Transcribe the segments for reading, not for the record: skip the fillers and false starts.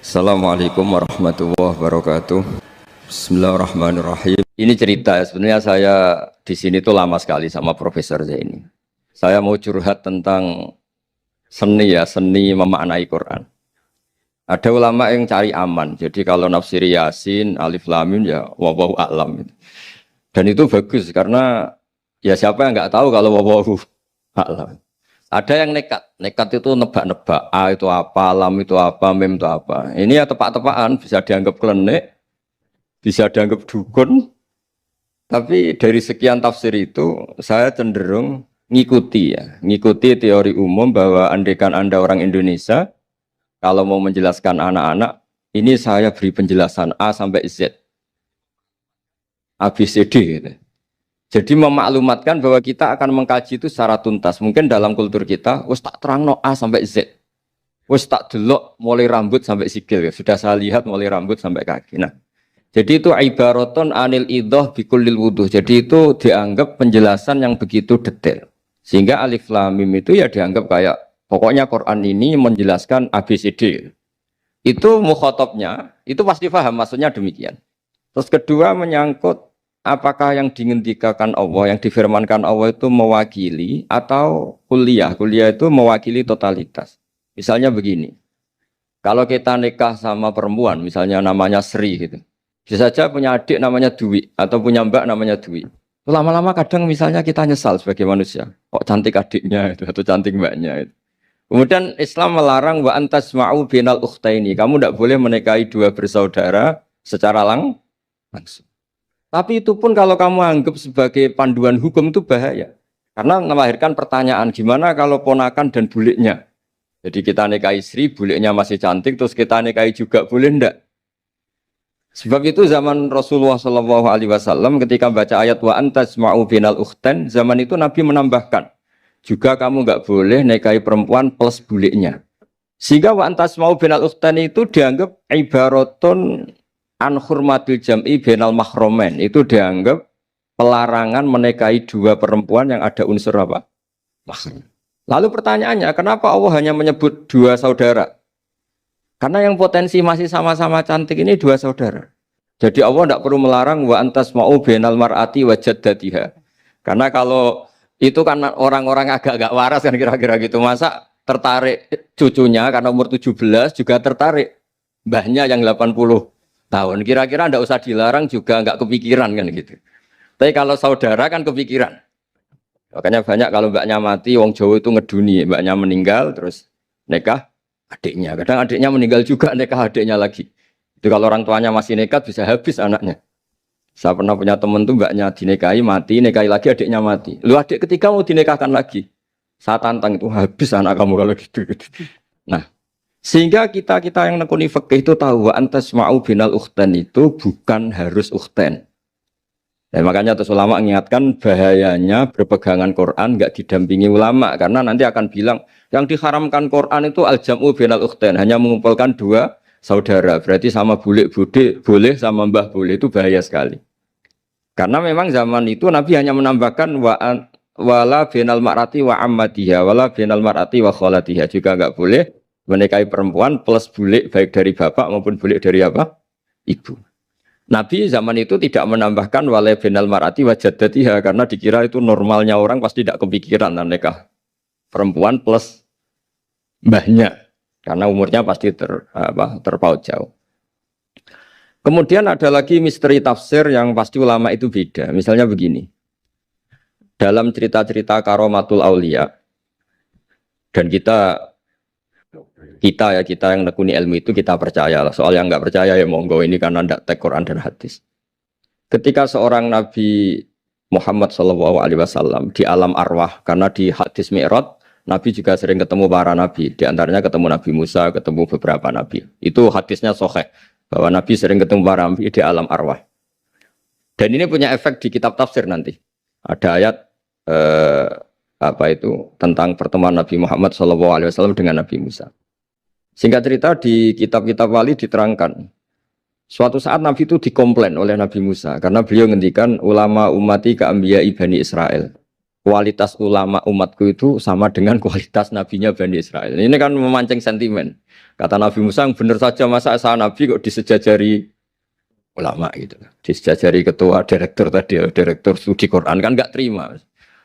Assalamualaikum warahmatullahi wabarakatuh. Bismillahirrahmanirrahim. Ini cerita ya, sebenarnya saya di sini tuh lama sekali sama Profesor Zaini. Saya mau curhat tentang seni ya, seni memaknai Quran. Ada ulama yang cari aman. Jadi kalau nafsir Yasin, Alif Lam Mim ya wallahu a'lam. Dan itu bagus karena ya siapa yang nggak tahu kalau wallahu a'lam. Ada yang nekat itu nebak-nebak, A itu apa, lam itu apa, mim itu apa. Ini ya tepak-tepakan, bisa dianggap klenik, bisa dianggap dukun. Tapi dari sekian tafsir itu, saya cenderung ngikuti teori umum bahwa andaikan Anda orang Indonesia, kalau mau menjelaskan anak-anak, ini saya beri penjelasan A sampai Z, A, B, C, D gitu. Jadi memaklumatkan bahwa kita akan mengkaji itu secara tuntas. Mungkin dalam kultur kita, wis tak terangno A sampai Z. Wis tak delok mulai rambut sampai sikil. Sudah saya lihat mulai rambut sampai kaki. Nah, jadi itu ibaratun anil idhah bikullil wuduh. Jadi itu dianggap penjelasan yang begitu detail. Sehingga Alif Lam Mim itu ya dianggap kayak pokoknya Quran ini menjelaskan ABCD. Itu mukhatabnya, itu pasti paham maksudnya demikian. Terus kedua menyangkut apakah yang dingendikakan Allah, yang difirmankan Allah itu mewakili atau kuliah? Kuliah itu mewakili totalitas. Misalnya begini, kalau kita nikah sama perempuan, misalnya namanya Sri gitu, bisa saja punya adik namanya Dwi atau punya mbak namanya Dwi. Lama-lama kadang misalnya kita nyesal sebagai manusia, kok cantik adiknya itu atau cantik mbaknya itu. Kemudian Islam melarang wa antasma'u binal ukhtaini. Kamu tidak boleh menikahi dua bersaudara secara langsung. Tapi itu pun kalau kamu anggap sebagai panduan hukum itu bahaya. Karena melahirkan pertanyaan, gimana kalau ponakan dan buliknya? Jadi kita nikahi Sri, buliknya masih cantik, terus kita nikahi juga, boleh enggak? Sebab itu zaman Rasulullah SAW ketika baca ayat wa antasma'u binal ukhtan, zaman itu Nabi menambahkan, juga kamu enggak boleh nikahi perempuan plus buliknya. Sehingga wa antasma'u binal ukhtan itu dianggap ibaratun an hurmatil jam'i bainal mahromen, itu dianggap pelarangan menikahi dua perempuan yang ada unsur apa? Mahram. Lalu pertanyaannya, kenapa Allah hanya menyebut dua saudara? Karena yang potensi masih sama-sama cantik ini dua saudara. Jadi Allah tidak perlu melarang wa antasma'u bainal mar'ati wa jaddatiha. Karena kalau itu kan orang-orang agak-agak waras kan kira-kira gitu, masa tertarik cucunya karena umur 17 juga tertarik mbahnya yang 80 tahun, kira-kira ndak usah dilarang juga nggak kepikiran kan gitu. Tapi kalau saudara kan kepikiran. Makanya banyak kalau mbaknya mati, wong Jawa itu ngeduni, mbaknya meninggal terus nikah adiknya. Kadang adiknya meninggal juga nikah adiknya lagi. Itu kalau orang tuanya masih nekat bisa habis anaknya. Saya pernah punya teman tuh mbaknya dinikahi mati, nikahi lagi adiknya mati. Lu adik ketiga mau dinikahkan lagi. Saya tantang itu habis anak kamu kalau gitu. Nah, sehingga kita yang nekuni fikih itu tahu wa antasma'u binal ukhtan itu bukan harus ukhtan. Dan makanya terus ulama mengingatkan bahayanya berpegangan Quran enggak didampingi ulama karena nanti akan bilang yang diharamkan Quran itu al-jam'u binal ukhtan, hanya mengumpulkan dua saudara. Berarti sama bulik bude boleh sama mbah boleh, itu bahaya sekali. Karena memang zaman itu Nabi hanya menambahkan wala binal mar'ati wa ammatiha wala binal mar'ati wa kholatiha, juga enggak boleh menikahi perempuan plus bulik baik dari bapak maupun bulik dari apa? Ibu. Nabi zaman itu tidak menambahkan wala binal mar'ati wa jaddatiha karena dikira itu normalnya orang pasti tidak kepikiran nikah perempuan plus mbahnya karena umurnya pasti terpaut jauh. Kemudian ada lagi misteri tafsir yang pasti ulama itu beda. Misalnya begini. Dalam cerita-cerita karomatul aulia dan kita yang nekuni ilmu itu kita percaya lah. Soal yang nggak percaya ya monggo, ini karena tidak tek Quran dan hadis. Ketika seorang Nabi Muhammad SAW di alam arwah, karena di hadis Mi'raj Nabi juga sering ketemu para nabi, di antaranya ketemu Nabi Musa, ketemu beberapa nabi. Itu hadisnya sahih bahwa Nabi sering ketemu para nabi di alam arwah. Dan ini punya efek di kitab tafsir nanti. Ada ayat tentang pertemuan Nabi Muhammad SAW dengan Nabi Musa. Singkat cerita di kitab-kitab wali diterangkan, suatu saat Nabi itu dikomplain oleh Nabi Musa karena beliau ngendikan ulama ummati ka anbiya'i Bani Israel. kualitas ulama umatku itu sama dengan kualitas nabinya Bani Israel. Ini kan memancing sentimen. Kata Nabi Musa, benar saja masa saya nabi kok disejajari ulama gitu. Disejajari ketua direktur tadi, direktur studi Quran kan nggak terima.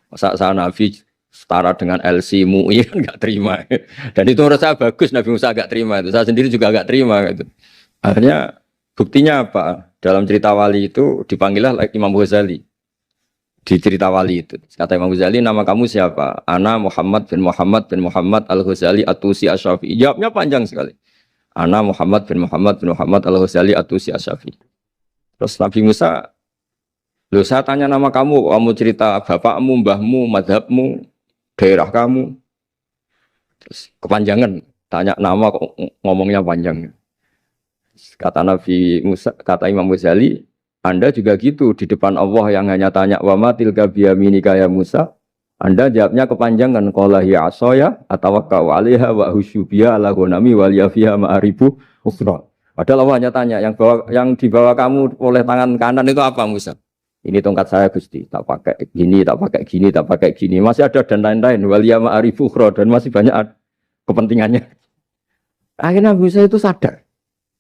Masa saya nabi setara dengan LC MUI kan nggak terima. Dan itu menurut saya bagus Nabi Musa nggak terima itu. Saya sendiri juga nggak terima gitu. Akhirnya buktinya apa? Dalam cerita wali itu dipanggillah Imam Ghazali. Di cerita wali itu kata Imam Ghazali, nama kamu siapa? Ana Muhammad bin Muhammad Al-Ghazali At-Tusi Asy-Syafi'i. Jawabnya panjang sekali. Ana Muhammad bin Muhammad Al-Ghazali At-Tusi Asy-Syafi'i. Terus Nabi Musa, loh saya tanya nama kamu cerita bapakmu, mbahmu, madhabmu, daerah kamu. Terus kepanjangan, tanya nama kok ngomongnya panjang. Kata Nabi Musa, kata Imam Ghazali, Anda juga gitu di depan Allah yang hanya tanya wa ma tilka biyaminika ya Musa. Anda jawabnya kepanjangan qala hiya asaya atawakkau 'alaiha wa husyubiya ala ghanami wal yafiha ma'aribu ukhra. Padahal Allah hanya tanya yang dibawa kamu oleh tangan kanan itu apa Musa? Ini tongkat saya Gusti, tak pakai gini, tak pakai gini, tak pakai gini. Masih ada dan lain-lain wal ya ma'aribu ukhra dan masih banyak kepentingannya. Akhirnya Musa itu sadar.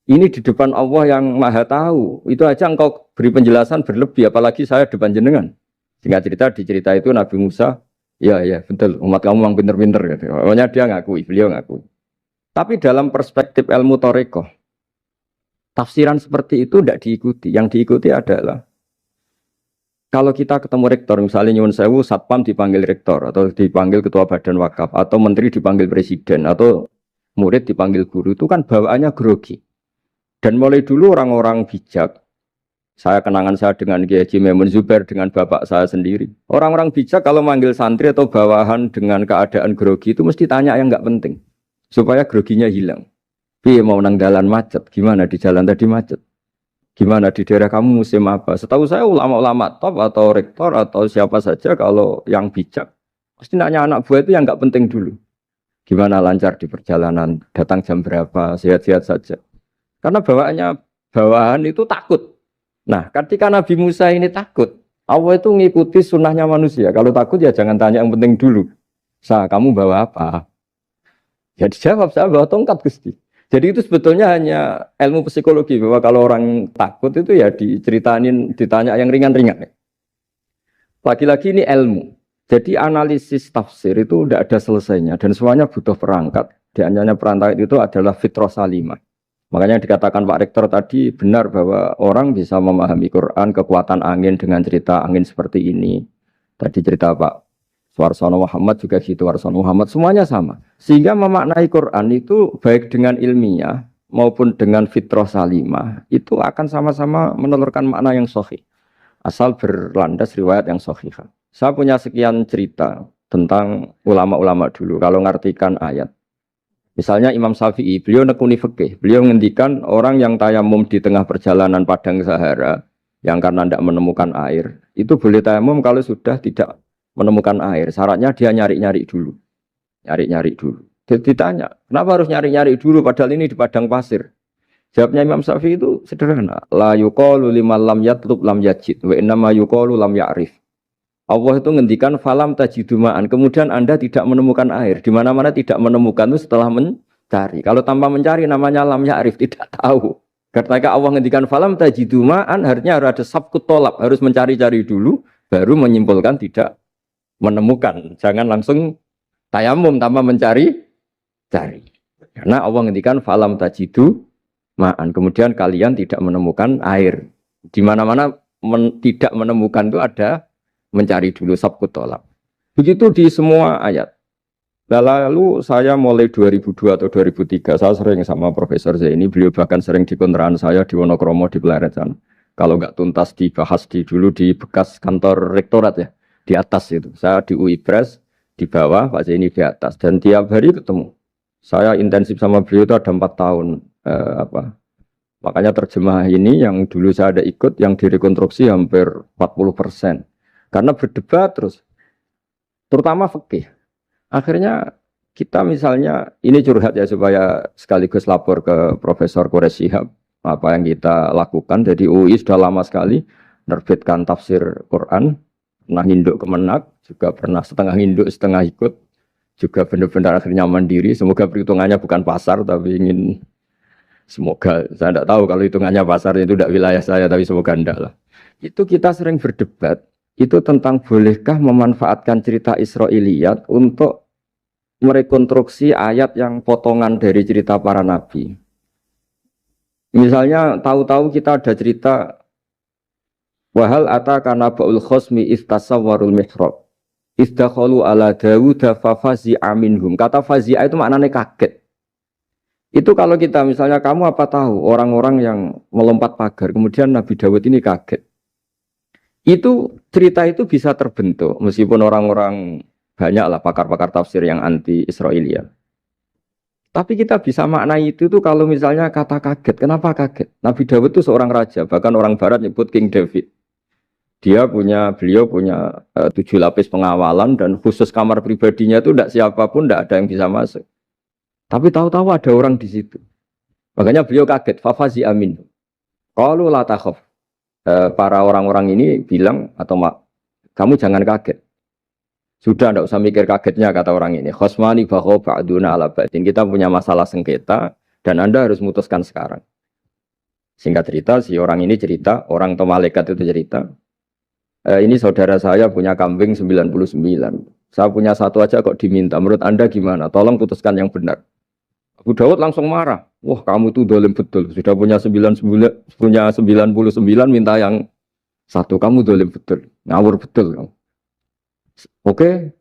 Ini di depan Allah yang maha tahu. Itu aja engkau beri penjelasan berlebih. Apalagi saya depan jenengan. Singkat cerita di cerita itu Nabi Musa. Ya betul. Umat kamu memang pinter-pinter. Gitu. Pokoknya dia ngakui. Beliau ngakui. Tapi dalam perspektif ilmu Thariqah. Tafsiran seperti itu tidak diikuti. Yang diikuti adalah. Kalau kita ketemu rektor. Misalnya Nyuwun Sewu Satpam dipanggil rektor. Atau dipanggil ketua badan wakaf. Atau menteri dipanggil presiden. Atau murid dipanggil guru. Itu kan bawaannya grogi. Dan mulai dulu orang-orang bijak, saya kenangan saya dengan Kiai Haji Maimun Zubair dengan bapak saya sendiri. Orang-orang bijak kalau manggil santri atau bawahan dengan keadaan grogi itu mesti tanya yang nggak penting. Supaya groginya hilang. Piye mau nang dalan macet, gimana di jalan tadi macet? Gimana di daerah kamu musim apa? Setahu saya ulama-ulama top atau rektor atau siapa saja kalau yang bijak, pasti nanya anak buah itu yang nggak penting dulu. Gimana lancar di perjalanan, datang jam berapa, sehat-sehat saja. Karena bawahan itu takut. Nah, ketika Nabi Musa ini takut, Allah itu ngikuti sunnahnya manusia. Kalau takut ya jangan tanya yang penting dulu. Kamu bawa apa? Ya dijawab, saya bawa tongkat Gusti. Jadi itu sebetulnya hanya ilmu psikologi. Bahwa kalau orang takut itu ya ditanya yang ringan-ringan. Lagi-lagi ini ilmu. Jadi analisis tafsir itu tidak ada selesainya. Dan semuanya butuh perangkat. Di antaranya perangkat itu adalah fitrah salimah. Makanya dikatakan Pak Rektor tadi benar bahwa orang bisa memahami Quran, kekuatan angin dengan cerita angin seperti ini. Tadi cerita Pak Suarsono Muhammad juga gitu, Warsono Muhammad, semuanya sama. Sehingga memaknai Quran itu baik dengan ilmiah maupun dengan fitrah salimah, itu akan sama-sama menelurkan makna yang sahih. Asal berlandas riwayat yang sahih. Saya punya sekian cerita tentang ulama-ulama dulu, kalau ngartikan ayat. Misalnya Imam Syafi'i, beliau nekuni fikih. Beliau ngendikan orang yang tayamum di tengah perjalanan padang Sahara, yang karena tidak menemukan air, itu boleh tayamum kalau sudah tidak menemukan air. Syaratnya dia nyari-nyari dulu. Nyari-nyari dulu. Ditanya, kenapa harus nyari-nyari dulu padahal ini di padang pasir? Jawabnya Imam Syafi'i itu sederhana. La yuqalu liman lam yatlub lam yajid, wa innama yuqalu lam ya'rif. Allah itu ngendikan falam tajiduma'an. Kemudian Anda tidak menemukan air. Di mana-mana tidak menemukan itu setelah mencari. Kalau tanpa mencari namanya lam ya'rif, tidak tahu. Ketika Allah ngendikan falam tajiduma'an, artinya harus ada sabkut tolab. Harus mencari-cari dulu, baru menyimpulkan tidak menemukan. Jangan langsung tayamum tanpa mencari-cari. Karena Allah ngendikan falam tajiduma'an. Kemudian kalian tidak menemukan air. Di mana-mana tidak menemukan itu ada mencari dulu sabkut tolak. Begitu di semua ayat. Lalu saya mulai 2002 atau 2003, saya sering sama Profesor Zaini, beliau bahkan sering di kontrakan saya di Wonokromo di Pleret sana. Kalau nggak tuntas dibahas dulu di bekas kantor rektorat ya, di atas itu. Saya di UI Press, di bawah, Pak Zaini di atas. Dan tiap hari ketemu. Saya intensif sama beliau itu ada 4 tahun. Makanya terjemah ini yang dulu saya ada ikut, yang direkonstruksi hampir 40%. Karena berdebat terus, terutama fikih. Akhirnya kita misalnya, ini curhat ya supaya sekaligus lapor ke Profesor Quraish Shihab, apa yang kita lakukan. Jadi UI sudah lama sekali menerbitkan tafsir Quran, pernah induk kemenak, juga pernah setengah induk, setengah ikut, juga benar-benar akhirnya mandiri. Semoga perhitungannya bukan pasar, tapi ingin semoga, saya tidak tahu kalau hitungannya pasar itu tidak wilayah saya, tapi semoga enggak lah. Itu kita sering berdebat, itu tentang bolehkah memanfaatkan cerita Israiliyat untuk merekonstruksi ayat yang potongan dari cerita para nabi. Misalnya tahu-tahu kita ada cerita wahal ataka naba'ul khosmi istasawwarul mihrab istakhalu ala Dawuda fafazi'a minhum. Kata fazi'a itu maknanya kaget. Itu kalau kita misalnya kamu apa tahu orang-orang yang melompat pagar kemudian Nabi Dawud ini kaget. Itu cerita itu bisa terbentuk meskipun orang-orang banyaklah pakar-pakar tafsir yang anti Israiliyat. Tapi kita bisa maknai itu tuh kalau misalnya kata kaget. Kenapa kaget? Nabi Dawud itu seorang raja, bahkan orang barat nyebut King David. Beliau punya 7 lapis pengawalan dan khusus kamar pribadinya itu tidak siapapun, tidak ada yang bisa masuk. Tapi tahu-tahu ada orang di situ. Makanya beliau kaget. Fafazi amin. Qalu la takhaf. Para orang-orang ini bilang atau kamu jangan kaget. Sudah tidak usah mikir kagetnya kata orang ini. Khosmani bakho ba'duna ala ba'din. Kita punya masalah sengketa dan Anda harus memutuskan sekarang. Singkat cerita, si orang ini cerita, orang atau malaikat itu cerita. Ini saudara saya punya kambing 99. Saya punya satu aja kok diminta. Menurut Anda gimana? Tolong putuskan yang benar. Abu Dawud langsung marah. Wah, kamu itu dolim betul. Sudah punya 99, minta yang satu. Kamu dolim betul. Ngawur betul kamu. Oke,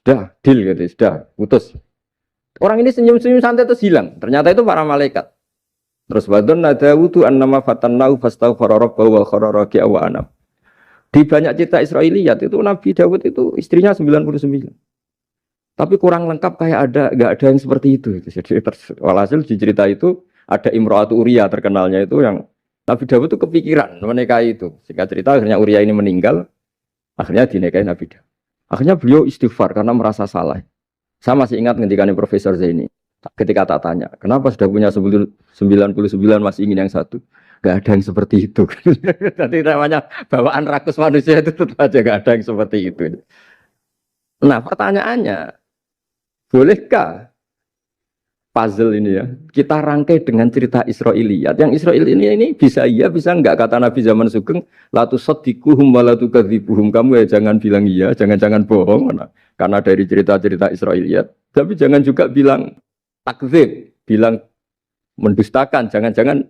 sudah deal gitu, sudah putus. Orang ini senyum-senyum santai terus hilang. Ternyata itu para malaikat. Terus wadon Dawud annama fatannahu fastaghfara rabbahu wa kharra raki'a wa anam. Di banyak cerita Israiliyat itu Nabi Dawud itu istrinya 99. Tapi kurang lengkap kayak enggak ada yang seperti itu. Jadi walhasil di cerita itu ada Imra'atu Uria terkenalnya itu yang Nabi Dawud itu kepikiran menikahi itu. Singkat cerita akhirnya Uria ini meninggal, akhirnya dinikahi Nabi Dawud. Akhirnya beliau istighfar karena merasa salah. Saya masih ingat ketika Profesor Zaini ketika tak tanya, kenapa sudah punya 99 masih ingin yang satu? Gak ada yang seperti itu. Jadi namanya bawaan rakus manusia itu tetap aja gak ada yang seperti itu. Nah pertanyaannya, bolehkah puzzle ini ya kita rangkai dengan cerita Israiliyat? Yang Israil ini bisa iya bisa enggak, kata Nabi zaman Sugeng, la tusaddiquhum wa la tukadzibuhum. Kamu ya jangan bilang iya, jangan bohong karena dari cerita-cerita Israiliyat, tapi jangan juga bilang takdzib, bilang mendustakan, jangan-jangan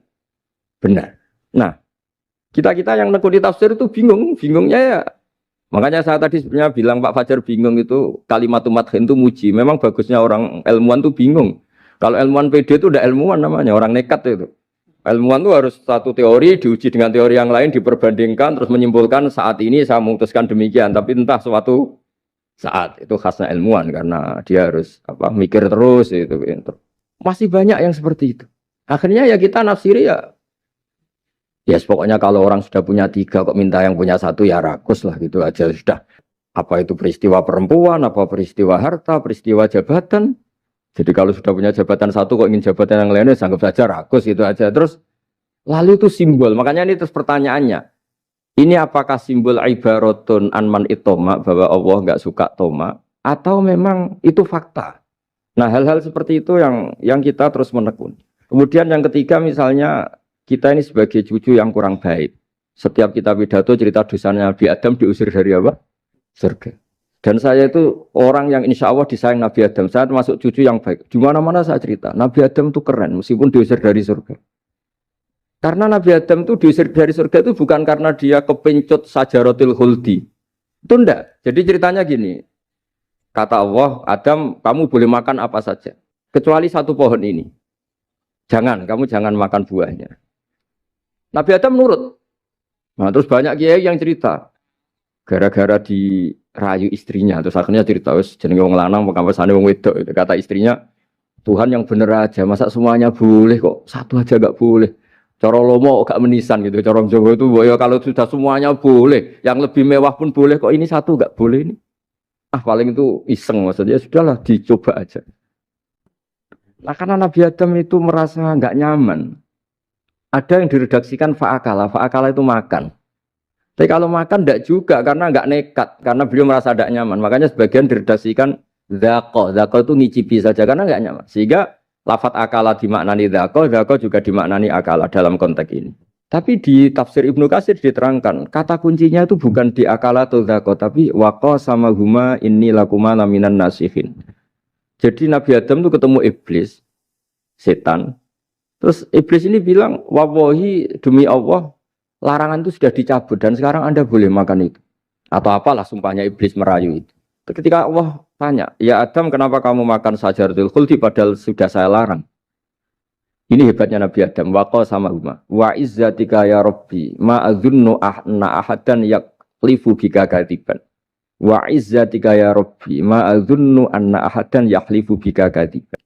benar. Nah, kita yang nekuni tafsir itu bingungnya ya. Makanya saya tadi sebenarnya bilang Pak Fajar bingung itu kalimat madhin itu muji. Memang bagusnya orang ilmuwan itu bingung. Kalau ilmuwan PD itu udah ilmuwan namanya, orang nekat itu. Ilmuwan itu harus satu teori diuji dengan teori yang lain, diperbandingkan terus menyimpulkan saat ini saya memutuskan demikian, tapi entah suatu saat itu khasnya ilmuwan karena dia harus mikir terus itu. Masih banyak yang seperti itu. Akhirnya ya kita nafsiri ya pokoknya kalau orang sudah punya 3 kok minta yang punya 1 ya rakus lah gitu aja sudah. Apa itu peristiwa perempuan, apa peristiwa harta, peristiwa jabatan. Jadi kalau sudah punya jabatan 1 kok ingin jabatan yang lainnya anggap saja rakus itu aja. Terus lalu itu simbol. Makanya ini terus pertanyaannya. Ini apakah simbol ibaratun anman itoma bahwa Allah enggak suka toma atau memang itu fakta? Nah, hal-hal seperti itu yang kita terus menekuni. Kemudian yang ketiga misalnya kita ini sebagai cucu yang kurang baik. Setiap kita pidato cerita dosanya Nabi Adam diusir dari apa? Surga. Dan saya itu orang yang insya Allah disayang Nabi Adam. Saya termasuk cucu yang baik. Di mana-mana saya cerita. Nabi Adam itu keren meskipun diusir dari surga. Karena Nabi Adam itu diusir dari surga itu bukan karena dia kepencut sajaratil khuldi. Itu enggak. Jadi ceritanya gini. Kata Allah, Adam kamu boleh makan apa saja. Kecuali 1 pohon ini. Kamu jangan makan buahnya. Nabi Adam nurut. Nah terus banyak kiai yang cerita. Gara-gara dirayu istrinya. Terus akhirnya cerita. Jenenge wong lanang pekampesane wong wedok. Kata istrinya. Tuhan yang bener aja. Masa semuanya boleh kok. 1 aja gak boleh. Cara lomo gak menisan gitu. Cara Jawa itu kalau sudah semuanya boleh. Yang lebih mewah pun boleh. Kok ini 1 gak boleh ini. Paling itu iseng maksudnya. Sudahlah dicoba aja. Nah karena Nabi Adam itu merasa gak nyaman. Ada yang diredaksikan fa'akala. Fa'akala itu makan. Tapi kalau makan tidak juga karena nggak nekat, karena beliau merasa tidak nyaman. Makanya sebagian diredaksikan dzaqo. Dzaqo itu ngicipi saja karena nggak nyaman. Sehingga lafat akala dimaknani dzaqo, dzaqo juga dimaknani akala dalam konteks ini. Tapi di tafsir Ibnu Katsir diterangkan, kata kuncinya itu bukan di akala atau dzaqo, tapi waqa sama huma inni lakuma laminan nasihin. Jadi Nabi Adam itu ketemu iblis, setan. Terus iblis ini bilang, wallahi demi Allah, larangan itu sudah dicabut dan sekarang Anda boleh makan itu. Atau apalah sumpahnya iblis merayu itu. Ketika Allah tanya, ya Adam kenapa kamu makan sajaratul khuldi padahal sudah saya larang. Ini hebatnya Nabi Adam. Waqa sama huma. Wa izzatika ya Rabbi ma adzunnu anna ahadan yaklifu bika kadiban. Wa izzatika ya Rabbi ma adzunnu anna ahadan yaklifu bika kadiban.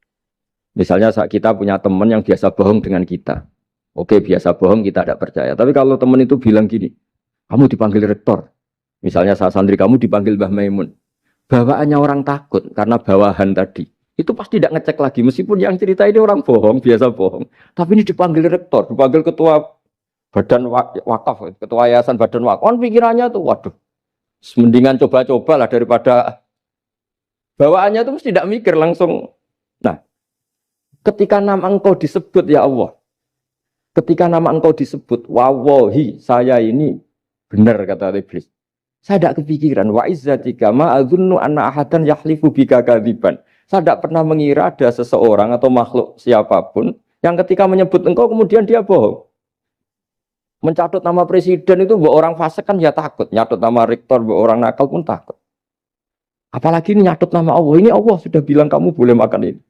Misalnya saat kita punya teman yang biasa bohong dengan kita. Oke, biasa bohong kita tidak percaya. Tapi kalau teman itu bilang gini, kamu dipanggil rektor. Misalnya saat santri kamu dipanggil Mbah Maimun. Bawaannya orang takut karena bawahan tadi. Itu pasti tidak ngecek lagi. Meskipun yang cerita ini orang bohong, biasa bohong. Tapi ini dipanggil rektor, dipanggil ketua badan wakaf, ketua yayasan badan wakaf. Kan pikirannya tuh, waduh, mendingan coba-coba lah daripada bawaannya itu mesti tidak mikir langsung. Nah, ketika nama engkau disebut ya Allah. Ketika nama engkau disebut, wawahi saya ini benar kata iblis. Saya tidak kepikiran. Wa izzatika ma adzunnu anna ahadan yahlifu bika kadziban. Saya tidak pernah mengira ada seseorang atau makhluk siapapun yang ketika menyebut engkau kemudian dia bohong. Mencatut nama presiden itu buat orang fasik kan ya takut. Nyatut nama rektor buat orang nakal pun takut. Apalagi ini nyatut nama Allah. Ini Allah sudah bilang kamu boleh makan ini.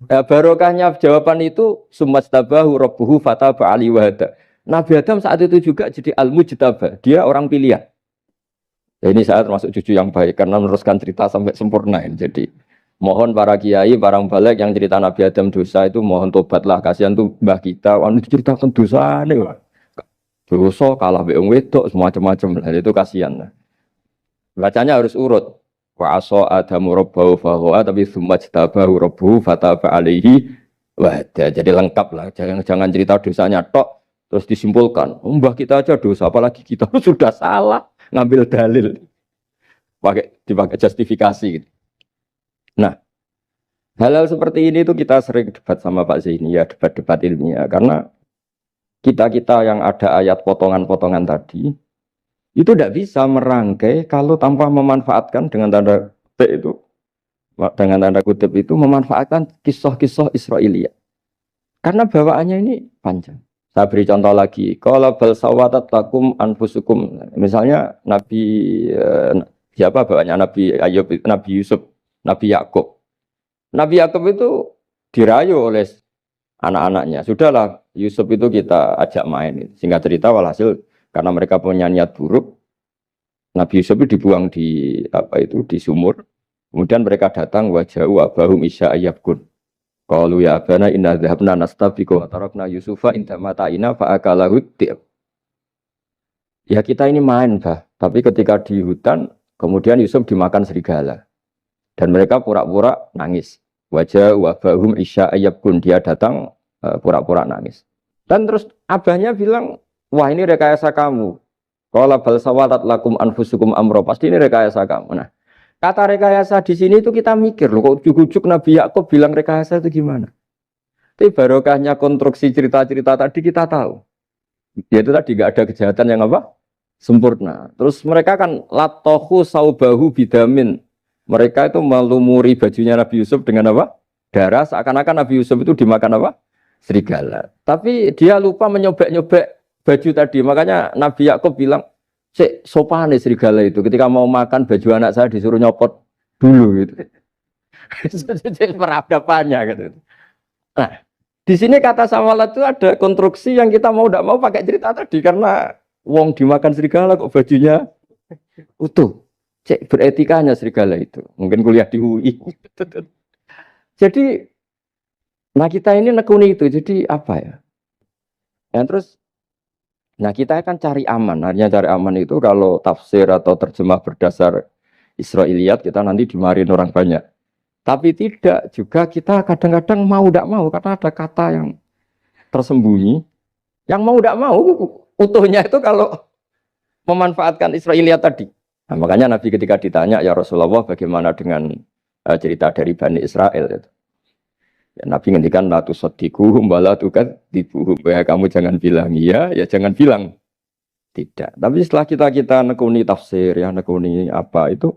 Barokahnya jawaban itu sumastabahu rabbuhu fataba ali wahada. Nabi Adam saat itu juga jadi al-mujtaba, dia orang pilihan. Ya, ini saya termasuk cucu yang baik karena meneruskan cerita sampai sempurna ini. Jadi mohon para kiai, para balik yang cerita Nabi Adam dosa itu mohon tobatlah, kasihan tuh mbah kita, anu ceritakan dosa nih. Dosa kalah beong wedok semacam-macam lah, itu kasihan. Bacanya harus urut. Wa asa adamu rabbahu fahuwa tapi tsumma jtabahu rabbuhu fataba alaihi wahda. Jadi lengkap lah, jangan cerita dosanya tok terus disimpulkan. Mbah kita aja dosa apalagi kita sudah salah ngambil dalil. Dipakai justifikasi gitu. Nah, hal-hal seperti ini tuh kita sering debat sama Pak Zaini ya, debat-debat ilmiah karena kita yang ada ayat potongan-potongan tadi itu tidak bisa merangkai kalau tanpa memanfaatkan dengan tanda kutip itu, dengan tanda kutip itu memanfaatkan kisah-kisah Israiliyah. Karena bawaannya ini panjang. Saya beri contoh lagi. Qala bal sawatat lakum anfusukum. Misalnya Nabi siapa bawaannya Nabi Ayub, Nabi Yusuf, Nabi Yakub. Nabi Yakub itu dirayu oleh anak-anaknya. Sudahlah Yusuf itu kita ajak main. Singkat cerita walhasil karena mereka punya niat buruk, Nabi Yusuf itu dibuang di di sumur. Kemudian mereka datang waja'u abahum isya ayyabkun. Qalu ya abana inna dhahabna nastabiqu wa tarakna Yusufa inda mata'ina fa akalahu dhi'ab. Ya kita ini main, Bah. Tapi ketika di hutan, kemudian Yusuf dimakan serigala. Dan mereka pura-pura nangis. Waja'u abahum isya ayyabkun. Dia datang pura-pura nangis. Dan terus abahnya bilang, wah ini rekayasa kamu. Qala bal sawatat lakum anfusukum amro. Pasti ini rekayasa kamu. Nah, kata rekayasa di sini itu kita mikir loh, kok ujuk-ujuk Nabi Yakub bilang rekayasa itu gimana? Tapi barokahnya konstruksi cerita-cerita tadi kita tahu. Yaitu tadi nggak ada kejahatan yang apa? Sempurna. Terus mereka kan latohu saubahu bidamin. Mereka itu melumuri bajunya Nabi Yusuf dengan apa? Darah. Seakan-akan Nabi Yusuf itu dimakan apa? Serigala. Tapi dia lupa menyobek-nyobek baju tadi, makanya Nabi Yakub bilang, sopan nih serigala itu. Ketika mau makan baju anak saya disuruh nyopot dulu gitu. Peradabannya gitu. Nah, di sini kata sawalat itu ada konstruksi yang kita mau tidak mau pakai cerita tadi karena wong dimakan serigala kok bajunya utuh. Cek beretikanya serigala itu. Mungkin kuliah di UI. Jadi, nah kita ini nekuni itu. Jadi apa ya? Dan terus nah kita akan cari aman, artinya cari aman itu kalau tafsir atau terjemah berdasar Israiliyat kita nanti dimarahin orang banyak. Tapi tidak juga kita kadang-kadang mau tidak mau karena ada kata yang tersembunyi Yang mau tidak mau utuhnya itu kalau memanfaatkan Israiliyat tadi. Nah, makanya Nabi ketika ditanya, ya Rasulullah bagaimana dengan cerita dari Bani Israel itu. Ya, Nabi ngendikan la tusaddiquhum wa la tukadzibuhum. Ya kamu jangan bilang iya, ya jangan bilang tidak. Tapi setelah kita nekuni tafsir, ya nekuni apa itu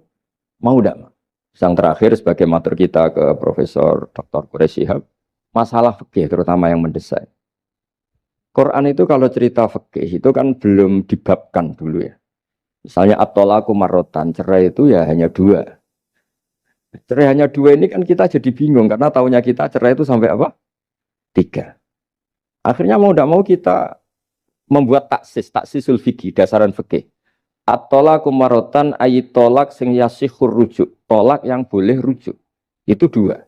mau tidak. Yang terakhir sebagai matur kita ke Profesor Dr. Quraish Shihab, masalah fikih terutama yang mendesak. Quran itu kalau cerita fikih itu kan belum dibabkan dulu ya. Misalnya at-thalaqu marratan, cerai itu ya hanya dua. Cerai hanya dua ini kan kita jadi bingung karena taunya kita cerai itu sampai apa? Tiga. Akhirnya mau tidak mau kita membuat taksisul fikih, dasaran fikih. At-thalaqu marratan ayat tolak sing yasihur rujuk, tolak yang boleh rujuk. Itu dua.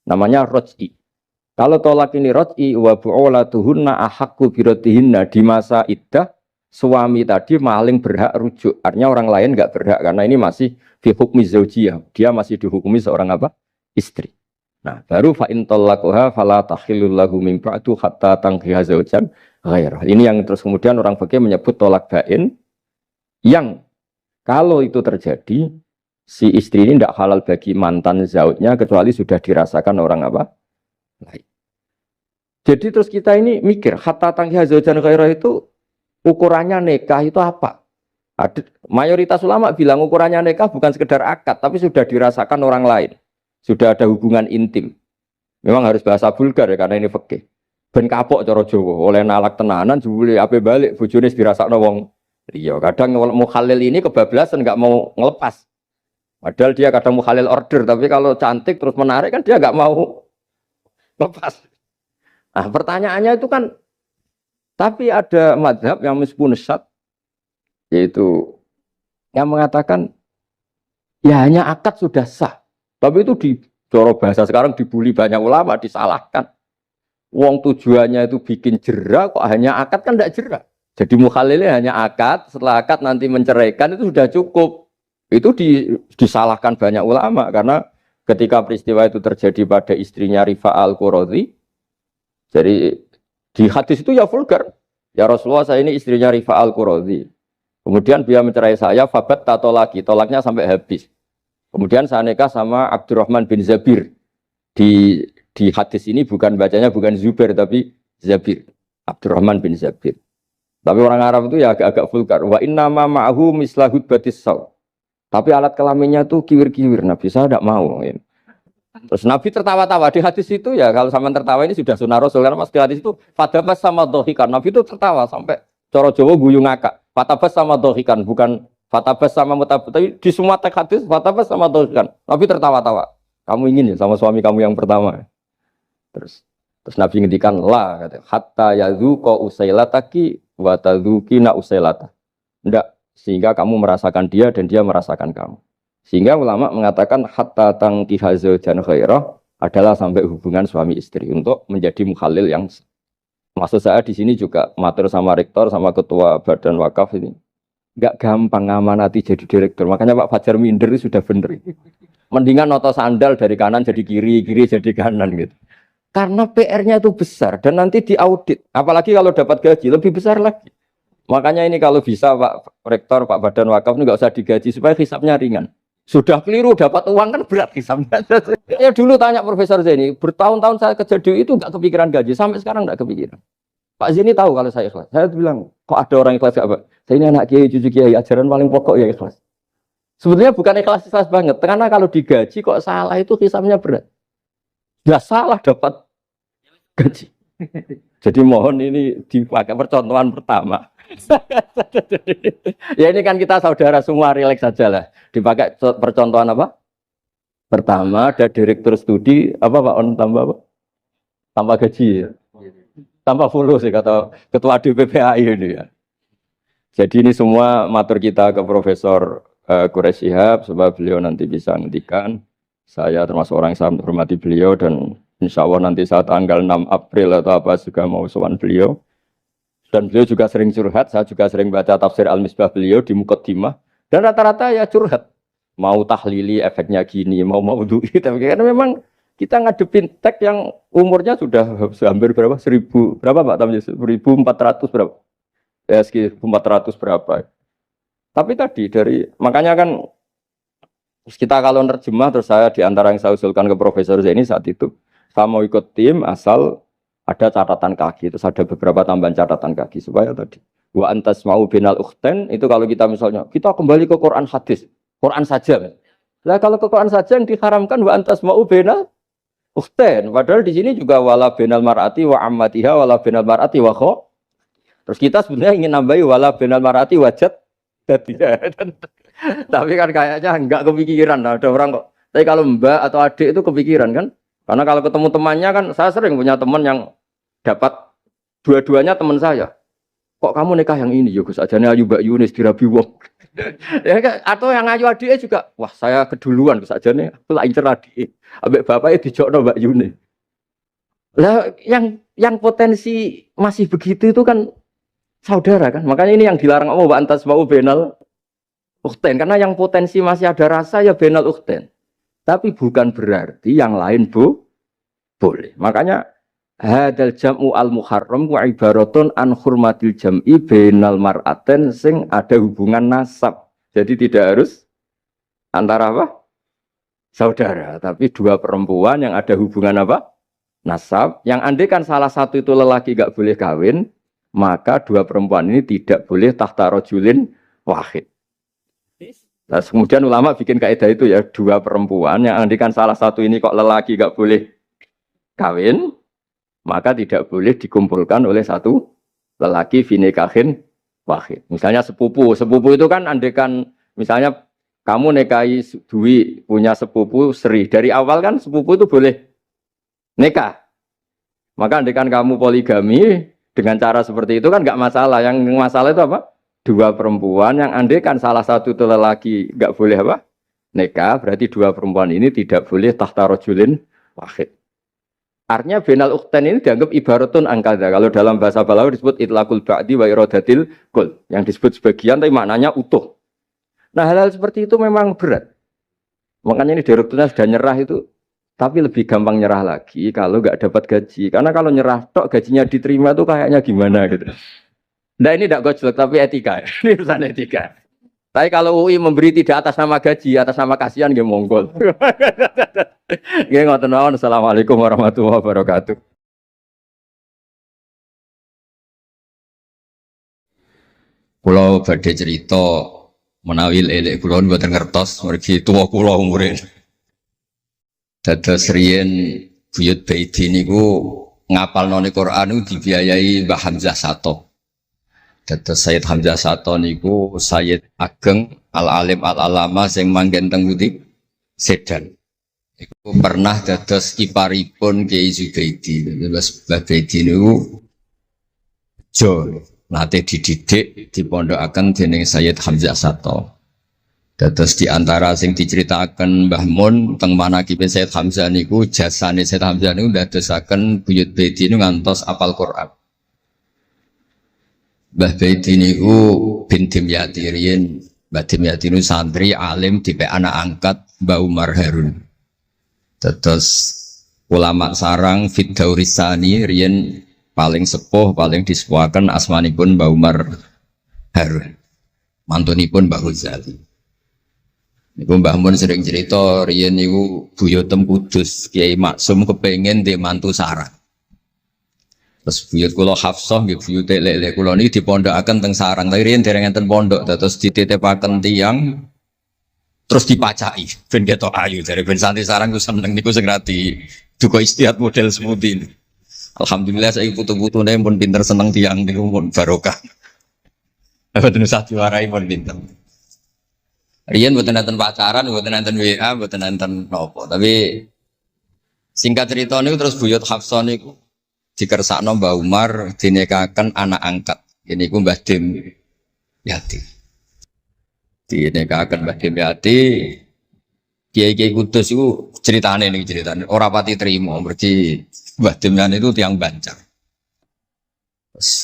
Namanya roj'i. Kalau tolak ini roj'i wa bu'ulatuhunna ahaqqu biratihinna di masa iddah, suami tadi maling berhak rujuk. Artinya orang lain enggak berhak karena ini masih fi hukmi zaujiyah. Dia masih dihukumi seorang apa? Istri. Nah, baru fa in talaquha fala tahillul lahu min ba'du hatta tankiha zaujan ghairah. Ini yang terus kemudian orang fikih menyebut tolak bain yang kalau itu terjadi si istri ini tidak halal bagi mantan zaujnya kecuali sudah dirasakan orang apa? Lain. Jadi terus kita ini mikir hatta tankiha zaujan ghairah itu ukurannya nikah itu apa? Mayoritas ulama bilang ukurannya nikah bukan sekedar akad, tapi sudah dirasakan orang lain. Sudah ada hubungan intim. Memang harus bahasa vulgar ya, karena ini fikih. Ben kapok cara Jawa, oleh nalak tenanan, jebule ape balik, bojone dirasakno wong liya. Kadang mukhalil ini kebablasan, nggak mau ngelepas. Padahal dia kadang mukhalil order, tapi kalau cantik terus menarik kan dia nggak mau lepas. Nah pertanyaannya itu kan, tapi ada mazhab yang meskipun syad, yaitu yang mengatakan ya hanya akad sudah sah. Tapi itu di coro bahasa sekarang dibully banyak ulama, disalahkan. Wong tujuannya itu bikin jera, kok hanya akad kan tidak jera. Jadi mukhalilnya hanya akad, setelah akad nanti menceraikan itu sudah cukup. Itu disalahkan banyak ulama karena ketika peristiwa itu terjadi pada istrinya Rifa al-Quradi, jadi di hadis itu ya vulgar. Ya Rasulullah, saya ini istrinya Rifa al-Quradi. Kemudian dia mencerai saya, fabat tato lagi, tolaknya sampai habis. Kemudian saya nikah sama Abdurrahman bin Zabir. Di hadis ini bukan bacanya bukan Zubair tapi Zabir. Abdurrahman bin Zabir. Tapi orang Arab itu ya agak-agak vulgar. Wa inna ma ma'ahu mislahud batis saw. Tapi alat kelaminnya tuh kiwir-kiwir. Nabi saya tidak mau. Terus Nabi tertawa-tawa di hadis itu ya, kalau sama tertawa ini sudah sunnah Rasul karena mas di hadis itu fatabas sama dohikan. Nabi itu tertawa sampai coro Jawa guyu ngakak. Fatabas sama dohikan, bukan fatabas sama mutabut. Tapi di semua teks hadis fatabas sama dohikan. Nabi tertawa-tawa. Kamu ingin ya sama suami kamu yang pertama. Terus Nabi ngendikan la kata hatta yadzuqa usailataki wa tadzukina usailata. Enggak, sehingga kamu merasakan dia dan dia merasakan kamu. Sehingga ulama mengatakan hatta tankiha zaujan khairah adalah sampai hubungan suami istri untuk menjadi mukhalil yang maksud saya di sini juga matur sama rektor sama ketua badan wakaf ini enggak gampang ngamanati jadi direktur. Makanya Pak Fajar minder itu sudah benar. Mendingan noto sandal dari kanan jadi kiri, kiri jadi kanan gitu. Karena PR-nya itu besar dan nanti diaudit. Apalagi kalau dapat gaji lebih besar lagi. Makanya ini kalau bisa Pak Rektor, Pak Badan Wakaf ini nggak usah digaji supaya hisapnya ringan. Sudah keliru dapat uang kan berat hisapnya. Ya dulu tanya Profesor Zaini, bertahun-tahun saya kerja di itu nggak kepikiran gaji, sampai sekarang nggak kepikiran. Pak Zaini tahu kalau saya ikhlas. Saya bilang, kok ada orang ikhlas apa? Saya ini anak kiai, cucu kiai, ajaran paling pokok ya ikhlas. Sebetulnya bukan ikhlas banget, karena kalau digaji kok salah itu hisapnya berat. Nggak salah dapat gaji. Jadi mohon ini dipakai percontohan pertama. Ya ini kan kita saudara semua, rileks saja lah. Dipakai percontohan apa? Pertama ada direktur studi apa Pak On tambah apa? Tambah gaji ya. Tambah follow sih kata ketua DPPAI ini ya. Jadi ini semua matur kita ke Profesor Quraish Shihab supaya beliau nanti bisa ngendikan. Saya termasuk orang yang sangat hormati beliau dan insya Allah nanti saat tanggal 6 April atau apa juga mau sowan beliau. Dan beliau juga sering curhat, saya juga sering baca tafsir Al-Misbah beliau di Muqaddimah. Dan rata-rata ya curhat. Mau tahlili efeknya gini, mau maudhu'i. Tapi karena memang Kita ngadepin teks yang umurnya sudah hampir berapa? 1000 berapa Pak Tamji? 1400 berapa? Ya sekitar 1400 berapa. Tapi tadi dari makanya kan kita kalau nerjemah terus saya di antara yang saya usulkan ke Profesor Zaini saat itu saya mau ikut tim asal ada catatan kaki, terus ada beberapa tambahan catatan kaki supaya tadi wa antas mau binal ukhten itu kalau kita misalnya kita kembali ke Quran hadis, Quran saja. Lah kalau ke Quran saja yang diharamkan wa antas mau binal ukhten, padahal di sini juga wala binal mar'ati wa ammatiha wala binal mar'ati wa kho. Terus kita sebenarnya ingin nambahi wala binal mar'ati wajat jadi. Tapi kan kayaknya enggak kepikiran. Nah, ada orang kok. Tapi kalau mbak atau adik itu kepikiran kan? Karena kalau ketemu temannya kan, saya sering punya teman yang dapat dua-duanya teman saya. Kok kamu nikah yang ini? Ya Gus, ajane ayu Mbak Yunis dirabi wong. Ya kan? Atau yang ayu adiknya juga. Wah, saya keduluan Gus ajane. Aku tak incer adik. Ambek bapaknya dijokno Mbak Yunis. Lah yang potensi masih begitu itu kan saudara kan. Makanya ini yang dilarang Allah wa antas mau benal ukhten, karena yang potensi masih ada rasa ya benal ukhten. Tapi bukan berarti yang lain boleh. Makanya hadal jam'u al muharram wa ibaratun an hurmatil jam'i benal mar'aten sing ada hubungan nasab. Jadi tidak harus antara apa? Saudara, tapi dua perempuan yang ada hubungan apa? Nasab. Yang andai kan salah satu itu lelaki gak boleh kawin, maka dua perempuan ini tidak boleh tahta rajulin wahid. Nah, kemudian ulama bikin kaidah itu ya, dua perempuan yang andikan salah satu ini kok lelaki gak boleh kawin, maka tidak boleh dikumpulkan oleh satu lelaki finikahin wahid. Misalnya sepupu itu kan andikan misalnya kamu nikahi Dwi punya sepupu Sri, dari awal kan sepupu itu boleh nikah. Maka andikan kamu poligami dengan cara seperti itu kan gak masalah. Yang masalah itu apa? Dua perempuan yang andai kan salah satu itu lelaki nggak boleh apa nikah, berarti dua perempuan ini tidak boleh tahta rajulin wahid. Artinya benal ukhten ini dianggap ibaratun angkada. Kalau dalam bahasa Balawi disebut itlaqul ba'di wa iradatil kul, yang disebut sebagian tapi maknanya utuh. Nah hal-hal seperti itu memang berat. Makanya ini direkturnya sudah nyerah itu, tapi lebih gampang nyerah lagi kalau nggak dapat gaji. Karena kalau nyerah tok gajinya diterima tuh kayaknya gimana gitu. Nah ini tidak gojlok tapi etika, ini urusan etika. Tapi kalau UI memberi tidak atas nama gaji, atas nama kasihan, dia monggol. Gak ngoten mawon. Assalamualaikum warahmatullahi wabarakatuh. Kulo badhe cerita menawi elek kulo mboten ngertos mergi tuwa kulo umure. Dados riyen buyut Baiti niku ngapalnone Quran niku dibiayai Mbah Hamzah Sato. Dados Sayyid Hamzah Sato niku Sayyid Ageng Al-Alim Al-Alama sing manggen teng Putih Sedan. Iku pernah dados kiparipun Kiai Zubaidi. Dados Mbah Baidi niku jo nate dididik dipondokaken dening Sayyid Hamzah Sato. Dados di antara sing diceritaken Mbah Mun teng manakibe Sayyid Hamzah niku jasane Sayyid Hamzah niku ndadosaken buyut Baidi niku ngantos apal Quran. Mbah Baidi niku bin Dimyati riyen, Mbah Dimyati niku santri alim dipek anak angkat Mbah Umar Harun. Dados ulama sarang Fiddaurisani riyen paling sepuh, paling disepuhaken asmanipun Mbah Umar Harun. Mantunipun Mbah Ghazali. Niku Mbah Mun sering cerita riyen niku buyutem Kudus Kiai Maksum kepengin ndek mantu sarang. Terus buyut kula Hafsah nggih buyut lek kula niki dipondokaken teng sarang. Tapi riyen dereng enten pondok terus dititipaken tiyang terus dipacaki ben ketok ayu dari ben santri sarang ku seneng niku sing rati duka istiad model seperti ini. Alhamdulillah saya putu-putune pun pinter seneng tiyang niku pun barokah. Mboten usah diwarai pun pinter. Riyen mboten enten pacaran, mboten enten WA, mboten enten nopo. Tapi singkat cerita niku terus buyut Hafsah niku dikersakno Mbah Umar dinikahaken anak angkat. Ini ku Mbah Dim Yati. Dinikahaken Mbah Dim Yati. Kiai-kiai Kudus itu ceritane nih ceritane. Ora pati trimo mergi Mbah Dim Yati itu tiang Banjar.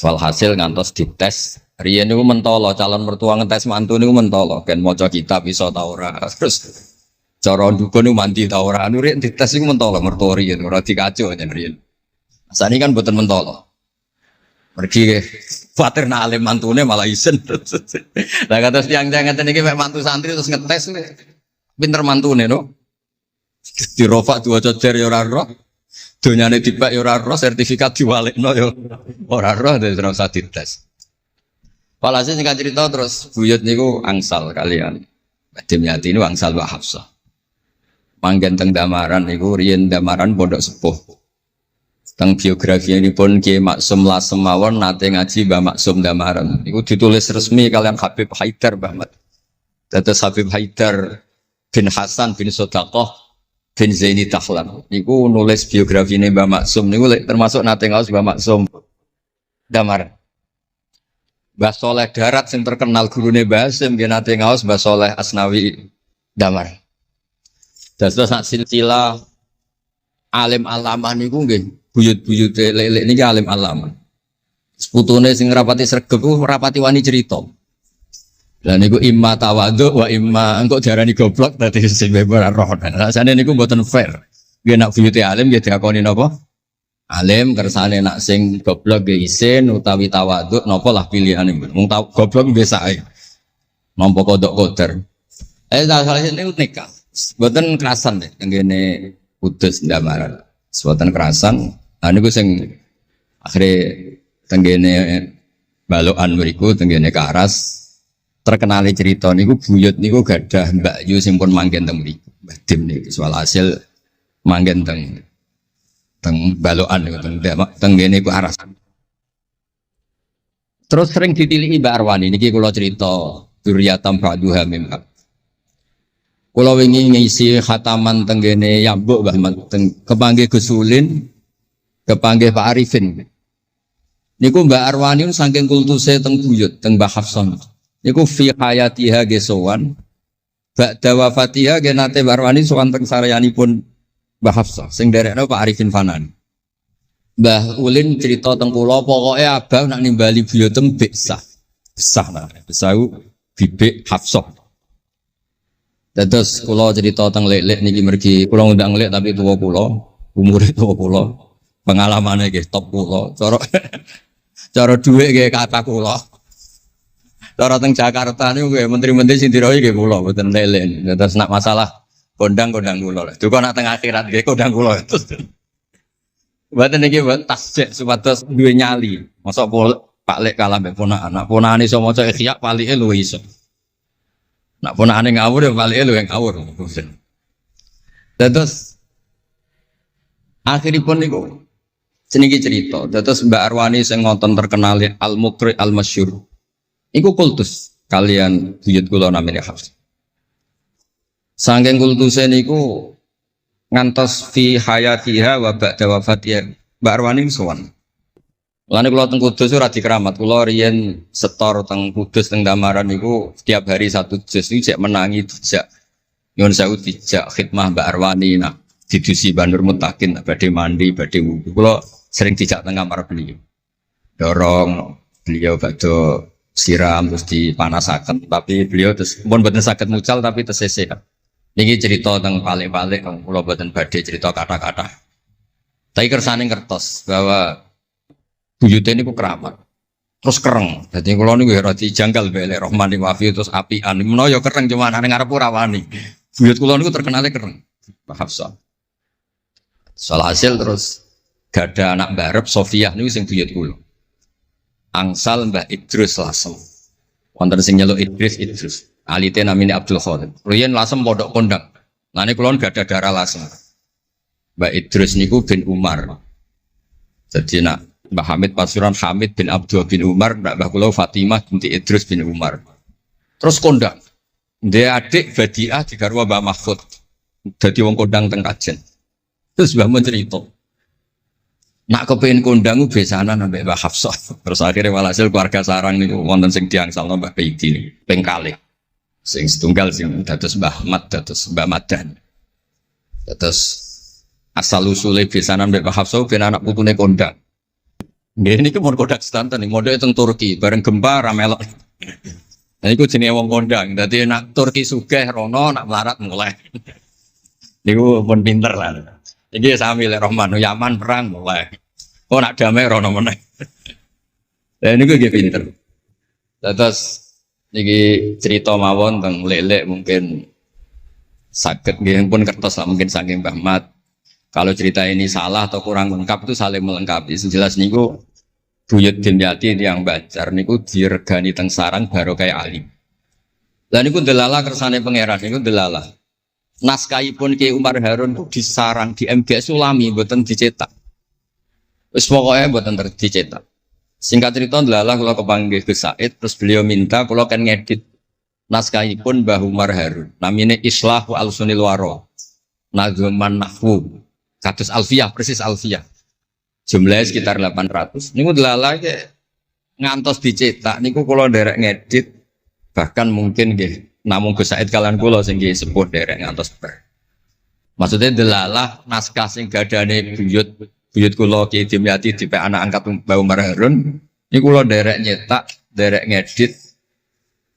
Walhasil ngantos dites. Riyen niku mentolo calon mertua ngetes mantu niku mentolo kan maca kitab iso ta ora. Terus Cara dukun itu mandi ta ora anu rek dites iku mentolo mertori ora dikaco jan riyen. Asane kan mboten mentolo. Pergi khawatir nak alim mantune malah isen. Lah kata tiang-tiang ngeten iki mek mantu santri terus ngetes pinter mantune no. Dirofak dua cocer ya ora roh. Donyane dipek ya ora roh, sertifikat diwalekno ya ora roh terus ora usah dites. Walhasil singkat cerita terus buyut niku angsal kalian. Badhe nyati niku angsal Mbak Hafsah. Manggen teng Damaran niku riyen Damaran pondok sepuh. Teng biografi ini pun Kiai Maksum Lasem mawon nate ngaji Mbah Maksum Damaran. Niku ditulis resmi kalian Habib Haidar Bahmat. Dados Habib Haidar bin Hasan bin Sodaqoh bin Zaini Tahlan. Niku nulis biografi ini Mbah Maksum niku termasuk nate ngaos Mbah Maksum Damaran. Mbah Soleh Darat yang terkenal gurune Mbah Hasim nggih nate ngaos Mbah Soleh Asnawi Damaran. Dados sak silsilah alim alamah niku nggih buyut-buyut lelek niki alim alamah. Seputune sing rapati sregep ku rapati wani cerita. Lah niku imma tawadhu wa imma engko diarani goblok dadi sing ora roh. Rasane niku mboten fair. Nggih nak buyute alim nggih diakoni napa? Alim kersane nak sing goblok nggih isin utawi tawadhu napa lah pilihane. Wong goblok biasa ae. Nampa kodok koder. Salah niku nikah. Mboten kerasan deh tenggene Kudus Damaran. Mboten kerasan. Niku sing akhire tenggene balokan mriku tenggene Karas terkenali cerita niku buyut niku gadah Mbak Yu sing pun manggen teng mriku. Mbah Dim niki soal hasil manggen teng balokan niku tenggene ku Aras. Terus sering ditiliki Mbak Arwani niki kula cerita Duriyatam Ba'duha Mimba. Kula wingi ngisi khataman tenggene Yambuk Mbah kepanggih Gus Ulin, kepanggih Pak Arifin. Niku Mbak Arwani saking kultuse teng buyut teng Mbah Hafsah. Niku fi hayatiha gesowan. Ba'da wafatiha ge nate Mbak Arwani sowan teng saryanipun Mbah Hafsah sing derekno Pak Arifin Fanan. Mbah Ulin cerita teng kula pokoke abah nak nimbali buyutem besah. Besah nah, besah bibik Hafsah. Terus kula cerita teng lek-lek niki mergi kula ngundang lek tapi tuwa kula, umure tuwa kula. Pengalamane nggih top kula. Cara dhuwit nggih kata kula. Cara teng Jakarta niku nggih menteri-menteri sing dirohi nggih kula mboten lek-lek. Terus nak masalah kondang-kondang kula. Duka nak teng akhirat nggih kondang kula. Mboten niki tasjek supados duwe nyali. Mosok Pak Lek kalah mbek ponakan. Nak ponakane iso maca Ihya palike luwih iso. Nak ponakane ngawur ya palike luwih ngawur. Terus akhiripun niku seniki cerita. Terus Mbak Arwani sing ngonten terkenal Al-Muqri Al-Masyhur. Iku kultus kalian buyut kula namine Hafs. Saking kultuse niku ngantos fi hayatiha wa ba'da wafatiha Mbak Arwani sowan. Lane kula teng Kudus ora dikeramat, kula riyen setor teng Kudus teng Damaran niku setiap hari satu juz iki cek menangi dijak. Nyuwun sewu dijak khidmah Mbak Arwani nak didusi Banur Mutakin badhe mandi, badhe wudu. Kula sering dijak teng kamar beliau. Dorong beliau badhe siram terus dipanasaken, tapi beliau terus pun boten saged mucal tapi tersese. Niki cerita teng palik-palik kula boten badhe cerita kata-kata. Tapi kersane ngertos bahwa buyute niku keramat. Terus kereng. Dadi kula niku ora dijanggal mbek Rahman Wafi terus apian. Menawa ya kereng cuma nang ngarep ora wani. Buyut kula niku terkenale kereng. Pak Hafsah. Soal hasil terus gada anak barep Sofiah niku sing buyut kula. Angsal Mbah Idrus Lasem. Wonten sing nyeluk Idrus. Alite namine Abdul Khalid. Riyen Lasem pondok kondang. Lane kula gada darah Lasem. Mbah Idrus niku bin Umar. Jadi nak Mbah Hamid Pasuruan Hamid bin Abdul bin Umar, Mbah kula Fatimah binti Idrus bin Umar. Terus kondang. Dia adik Badiah digarwa Mbah Mahfud. Dadi wong kondang teng Kajen. Terus Mbah mun cerita. Nak kepengin kondang ku besanan ambek Mbah Hafsah. Terus akhirnya walhasil keluarga sarang niku wonten sing diangsalno Mbah Baidi niku ping kalih. Sing setunggal sing dados Mbah Ahmad dados Mbah Madan. Dados asal usule besanan mbek Mbah Hafsah ben anak putune kondang. Nggih niki mun kodak sedanten ning mondhoke teng Turki bareng gempa ra melok. Nah iku jenenge wong kondang. Dadi nak Turki sugih rono nak melarat mulai. Niku pun pinter lah. Iki sami lek Rahman Yaman perang mulai. Oh nak damai rono meneh. Lah niku nggih pinter. Terus niki cerita mawon tentang lelek mungkin sakit nggih pun kertas lah mungkin saking Mbah Mat. Kalau cerita ini salah atau kurang lengkap itu saling melengkapi. Sejelas niku buyut Dimyati yang Banjar niku diregani teng sarang baru kayak alim. Lah niku delala kersane pangeran niku delala. Naskahipun Ki Umar Harun itu disarang di MGS Sulami mboten dicetak. Wis pokoke mboten dicetak. Singkat cerita delala kula kepanggih Gus Said terus beliau minta kula kan ngedit naskahipun Mbah Umar Harun. Namine Islahu Al-Sunil Waro. Nazman Nahwu. Kados Alfiyah persis Alfiyah. Jumlahnya sekitar 800. Niku delala ngantos dicetak niku kula nderek ngedit bahkan mungkin nggih namung Gus Said kalian kula sing nggih sepuh derek ngantos ber. Maksudnya delalah naskah sing gadane buyut kula Ki Dimyati dipek anak angkat Mbah Umar Harun niku kula derek nyetak, derek ngedit,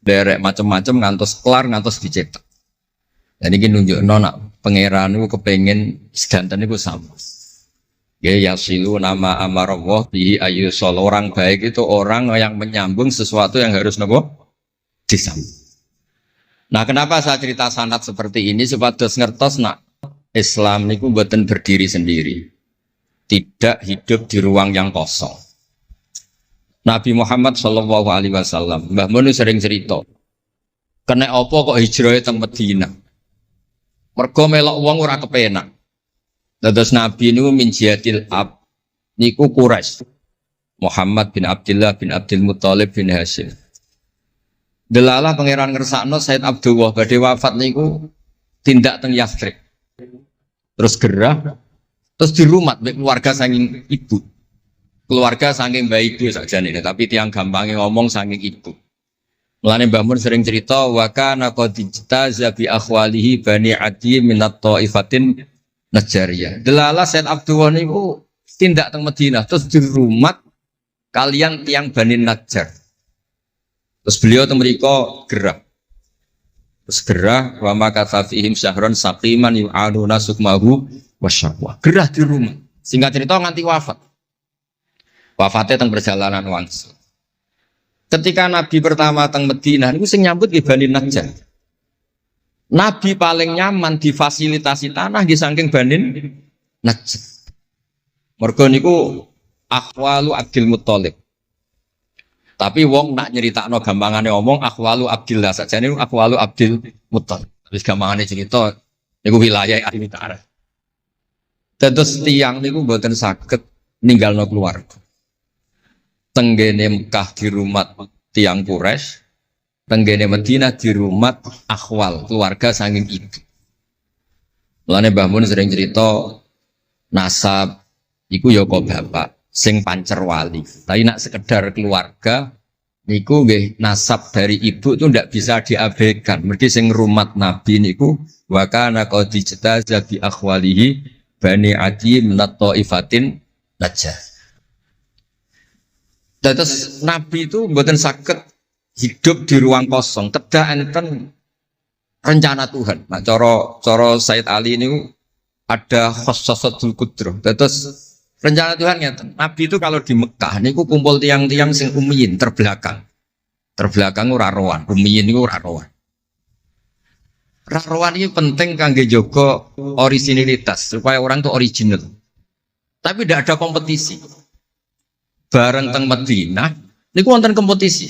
derek macam-macam ngantos kelar ngantos dicetak. Dan iki nunjukno nak pangeran niku kepengin sedanten niku sama. Ya yasilu nama amarallah bihi ayyusol orang baik itu orang yang menyambung sesuatu yang harus nopo disambung. Nah, kenapa saya cerita sanad seperti ini? Supados ngertos nak Islam niku mboten berdiri sendiri. Tidak hidup di ruang yang kosong. Nabi Muhammad sallallahu alaihi wasallam, Mbah Mun sering cerita. Kena apa kok hijrah teng Madinah? Mergo melok wong ora kepenak. Dados Nabi niku min jihadil ab niku Quraisy. Muhammad bin Abdullah bin Abdul Muthalib bin Hashim. Delalah pangeran ngersakno Said Abdullah badhe wafat niku tindak teng Yathrib. Terus gerah, terus dirumat mbek keluarga saking ibu. Keluarga saking bayi ibu sakjane, tapi tiang gampangnya ngomong saking ibu. Mulane Mbah Mun sering cerita wa kana qad ijtaza bi akhwalihi bani Adi minat taifatin Najariyah. Delalah Said Abdullah niku tindak teng Madinah terus dirumat kalian tiang Bani Najjar. Terus beliau temriko gerah. Terus gerah wa makatha fihim syahron saqiman yu'aduna sukmahu wasyaqwa. Gerah di rumah. Singkat cerita nganti wafat. Wafatnya teng perjalanan wangsul. Ketika Nabi pertama teng Madinah niku sing nyambut nggih Bani Najjar. Nabi paling nyaman difasilitasi tanah nggih saking Bani Najjar. Mergo niku akhwalu Abdul Muthalib. Tapi wong nak nyeritakno gampangane omong akhwalu Abdillah sakjane akhwalu Abdul Muthalib. Wis gampangane cerita niku wilayah ahli ta'arif. Dados tiyang niku mboten saged ninggalno keluarga. Tenggene Mekah di rumah tiyang Quraisy, tenggene Madinah di rumah akhwal keluarga saking ibu. Mulane Mbah Mun sering cerita nasab iku ya kok bapak sing pancer wali. Tapi nak sekedar keluarga niku nggih nasab dari ibu itu ndak bisa diabaikan. Mergi sing rumat Nabi niku wa kana qad ijtaza bi akhwalihi bani Adi minat taifatin Najjar. Terus Nabi itu mboten saged hidup di ruang kosong, kedah enten rencana Tuhan. Nah, cara Said Ali niku ada khossasatul qudrah. Terus rencana Tuhan ngeten. Nabi itu kalau di Mekah niku kumpul tiang-tiang sing ummiyin terbelakang. Terbelakang ora rowan, ummiyin niku ora rowan. Ra rowan iki penting kangge jaga originalitas supaya orang tuh original. Tapi tidak ada kompetisi. Bareng teng Madinah niku wonten kompetisi.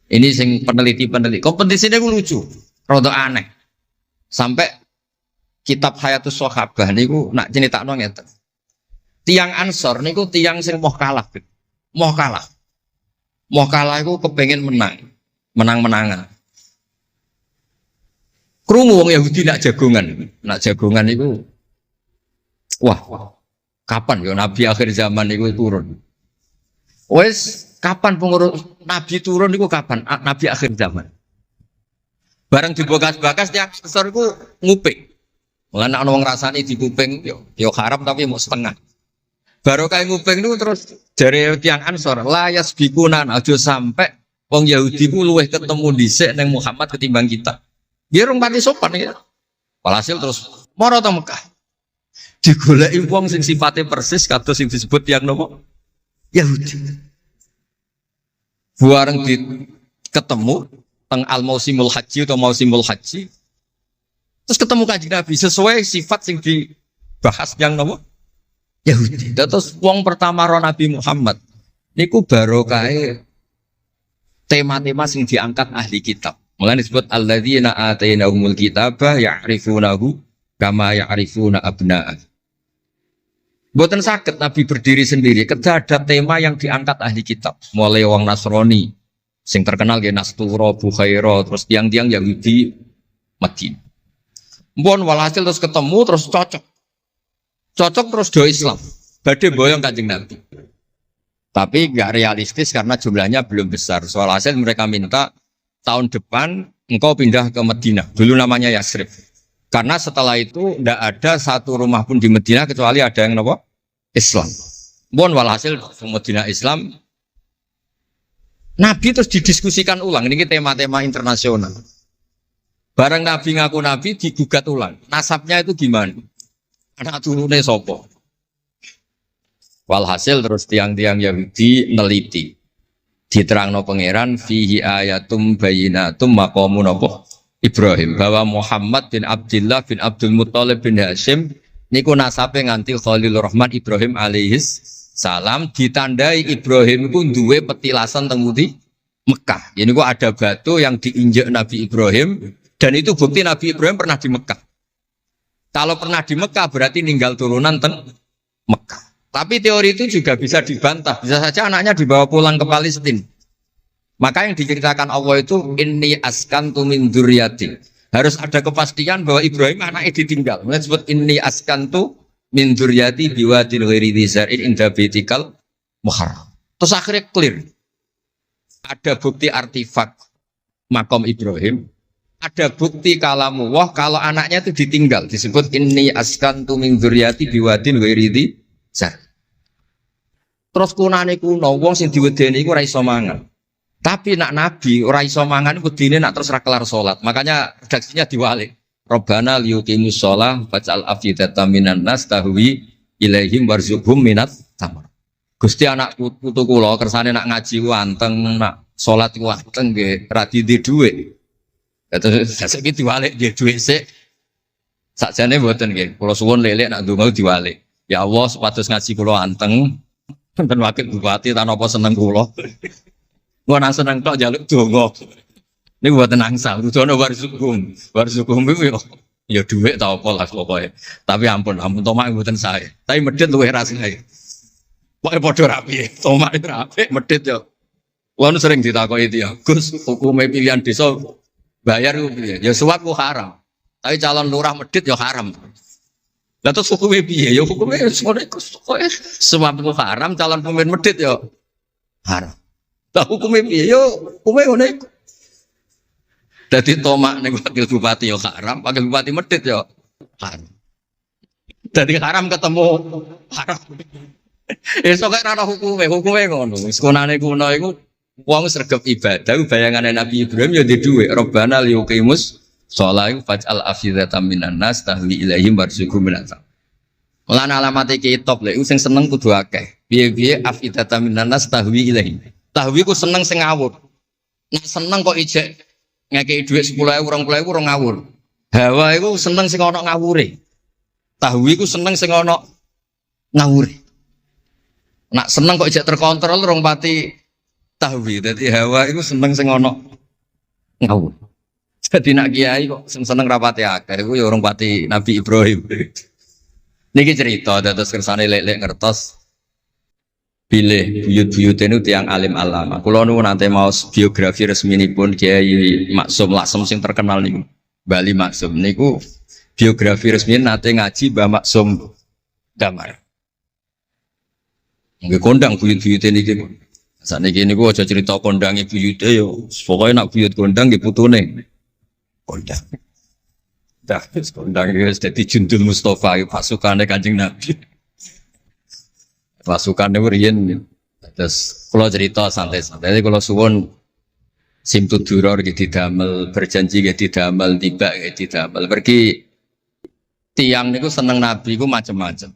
Ini sing peneliti. Kompetisinya niku lucu, rada aneh. Sampai kitab Hayatus Sahabah niku nak ceritakno ngeten. Tiang Ansor niku tiang sing moh kalah. Moh kalah iku kepengin menang-menangan. Krungu wong Yahudi nak jagongan niku wah, kapan ya Nabi akhir zaman niku turun? Wes kapan pengurus Nabi turun niku kapan? Nabi akhir zaman. Bareng dibakas-bakas tiang Ansor iku nguping. Mulane ana wong rasani dikuping yo haram tapi mau setengah. Baru kayak nguping itu terus dari tiang Ansor layas bikunan aja sampai wong Yahudi ku luweh ketemu dhisik neng Muhammad ketimbang kita. Dia rong pati sopan ya. Walhasil terus Moro teng Mekah. Digoleki wong sing sifate persis kados sing disebut yang nopo? Yahudi. Bareng ketemu teng al-mausimul haji atau mausimul haji. Terus ketemu Kanjeng Nabi sesuai sifat sing dibahas yang nopo? Yahudi. Terus wong pertama ro Nabi Muhammad niku barokahe tema-tema sing diangkat ahli kitab. Mulane disebut alladzina atainahumul kitaba ya'rifunahu kama ya'rifuna abna'ah. Mboten saged Nabi berdiri sendiri, kedah ada tema yang diangkat ahli kitab. Mulai wong Nasrani sing terkenal nggih Nastura, Bukhaira, terus tiang-tiang Yahudi Madinah. Mbon walhasil terus ketemu terus cocok. Cocok terus do Islam. Badhe boyong Kanjeng Nabi. Tapi enggak realistis karena jumlahnya belum besar. Soal hasil mereka minta tahun depan engkau pindah ke Madinah. Dulu namanya Yasrib. Karena setelah itu tidak ada satu rumah pun di Madinah kecuali ada yang nopo Islam. Bon walhasil Madinah Islam. Nabi terus didiskusikan ulang. Ini tema-tema internasional. Bareng Nabi ngaku Nabi digugat ulang. Nasabnya itu gimana? Anak turunnya sopo. Walhasil terus tiang-tiang Yahudi neliti. Diterangno pangeran fihi ayatum bayinatum maqamun nopo Ibrahim, bahwa Muhammad bin Abdullah bin Abdul Muttalib bin Hashim niku nasabe nganti Khalilur Rahman Ibrahim alaihis salam, ditandai Ibrahim iku duwe petilasan teng Mekah. Ini kok ada batu yang diinjak Nabi Ibrahim dan itu bukti Nabi Ibrahim pernah di Mekah. Kalau pernah di Mekah berarti ninggal turunan teng Mekah. Tapi teori itu juga bisa dibantah. Bisa saja anaknya dibawa pulang ke Palestina. Maka yang diceritakan Allah itu inni askantu min dzurriyyati. Harus ada kepastian bahwa Ibrahim anaknya ditinggal. Mulai disebut inni askantu min dzurriyyati biwadin ghairi dzar'in inda baitikal muharram. Terus akhirnya clear. Ada bukti artifak makom Ibrahim, ada bukti kalamullah kalau anaknya itu ditinggal. Disebut inni askantu min dzurriyyati biwadin ghairi dzar'in. Terus kunane kuno wong sing diwedeni iku ora iso mangan. Tapi nak Nabi ora iso mangan wedine nak terus ra kelar salat. Makanya redaksinya diwalik. Rabbana liyuqimus shalah faj'al afidatan minan nas tahwi ilaihim warzuqhum minat tamar. Gusti anak putu kula kersane nak ngaji ku anteng, nak salat ku anteng nggih ra di dhuwit. Terus saiki diwalik nggih dhuwit sik. Sakjane mboten nggih. Kula suwun lelek nak ndonga diwalik. Ya Allah supados ngaji kula anteng. Enten wakil bupati ta napa seneng kula. Gua nang seneng tok njaluk donga. Niku mboten angsal, kudono warzuqhum. Warzuqhum iku ya dhuwit ta apa lah pokoke. Tapi ampun tomak mboten sae. Tapi medhit luwih rasane. Pokoke padha rapi. Tomak itu rapi, medhit ya. Wong sering ditakoki dia, Gus, hukume pilihan desa bayar ku piye? Ya suap ku haram. Tapi calon lurah medhit ya haram. Lah terus hukume piye? Ya hukume ngono iku pokoke suap ku haram, calon pemimpin medhit ya haram. Lah hukume piye? Yo hukume ngono iku. Dadi tomak ning wakil bupati yo haram, wakil bupati medhit yo haram. Dadi haram ketemu haram. Esuk kok ora hukume ngono. Wis konane kuno iku wong sregep ibadah bayangane Nabi Ibrahim yo ndek dhuwit. Rabbana liyuqimus shalah faj'al afidatan minan nas tahwi ilaihim warzuqhum minat. Lan alamate kitab lek sing seneng kudu akeh. Piye-piye afidatan minan nas tahwi ilaihim. Tahwi ku seneng sing ngawur. Nek seneng kok ijek ngekeki dhuwit 10.000 20.000 ora ngawur. Hawa iku seneng sing ana ngawure. Tahwi ku seneng sing ana ngawure. Nak seneng kok ijek terkontrol rong pati tahwi. Dadi hawa iku seneng sing ana ngawur. Jadi nak kiai kok sing seneng rapati akeh iku ya rong pati Nabi Ibrahim. Niki cerita dados kersane lek-lek ngertos pilih buyut-buyut itu tiang alim alama. Kulo nu nanti mau biografi resmi ini pun Kiai Maksum Laksem sing terkenal nih Bali Maksum. Niku biografi resmi nanti ngaji Mbah Maksum Damar. Nggih kondang buyut-buyut ini gitu. Saat ini niku aja cerita kondangi buyut yo. Pokoknya nak buyut kondang di putune kondang. Dah kondang itu jadi Jundul Mustafa pasukannya Kanjeng Nabi. Pasukan itu riyen terus kalau cerita santai-santai jadi kalau suwon simtu duror gitu damel berjanji gitu damel tiba gitu damel pergi tiang niku seneng Nabi ku macam-macam.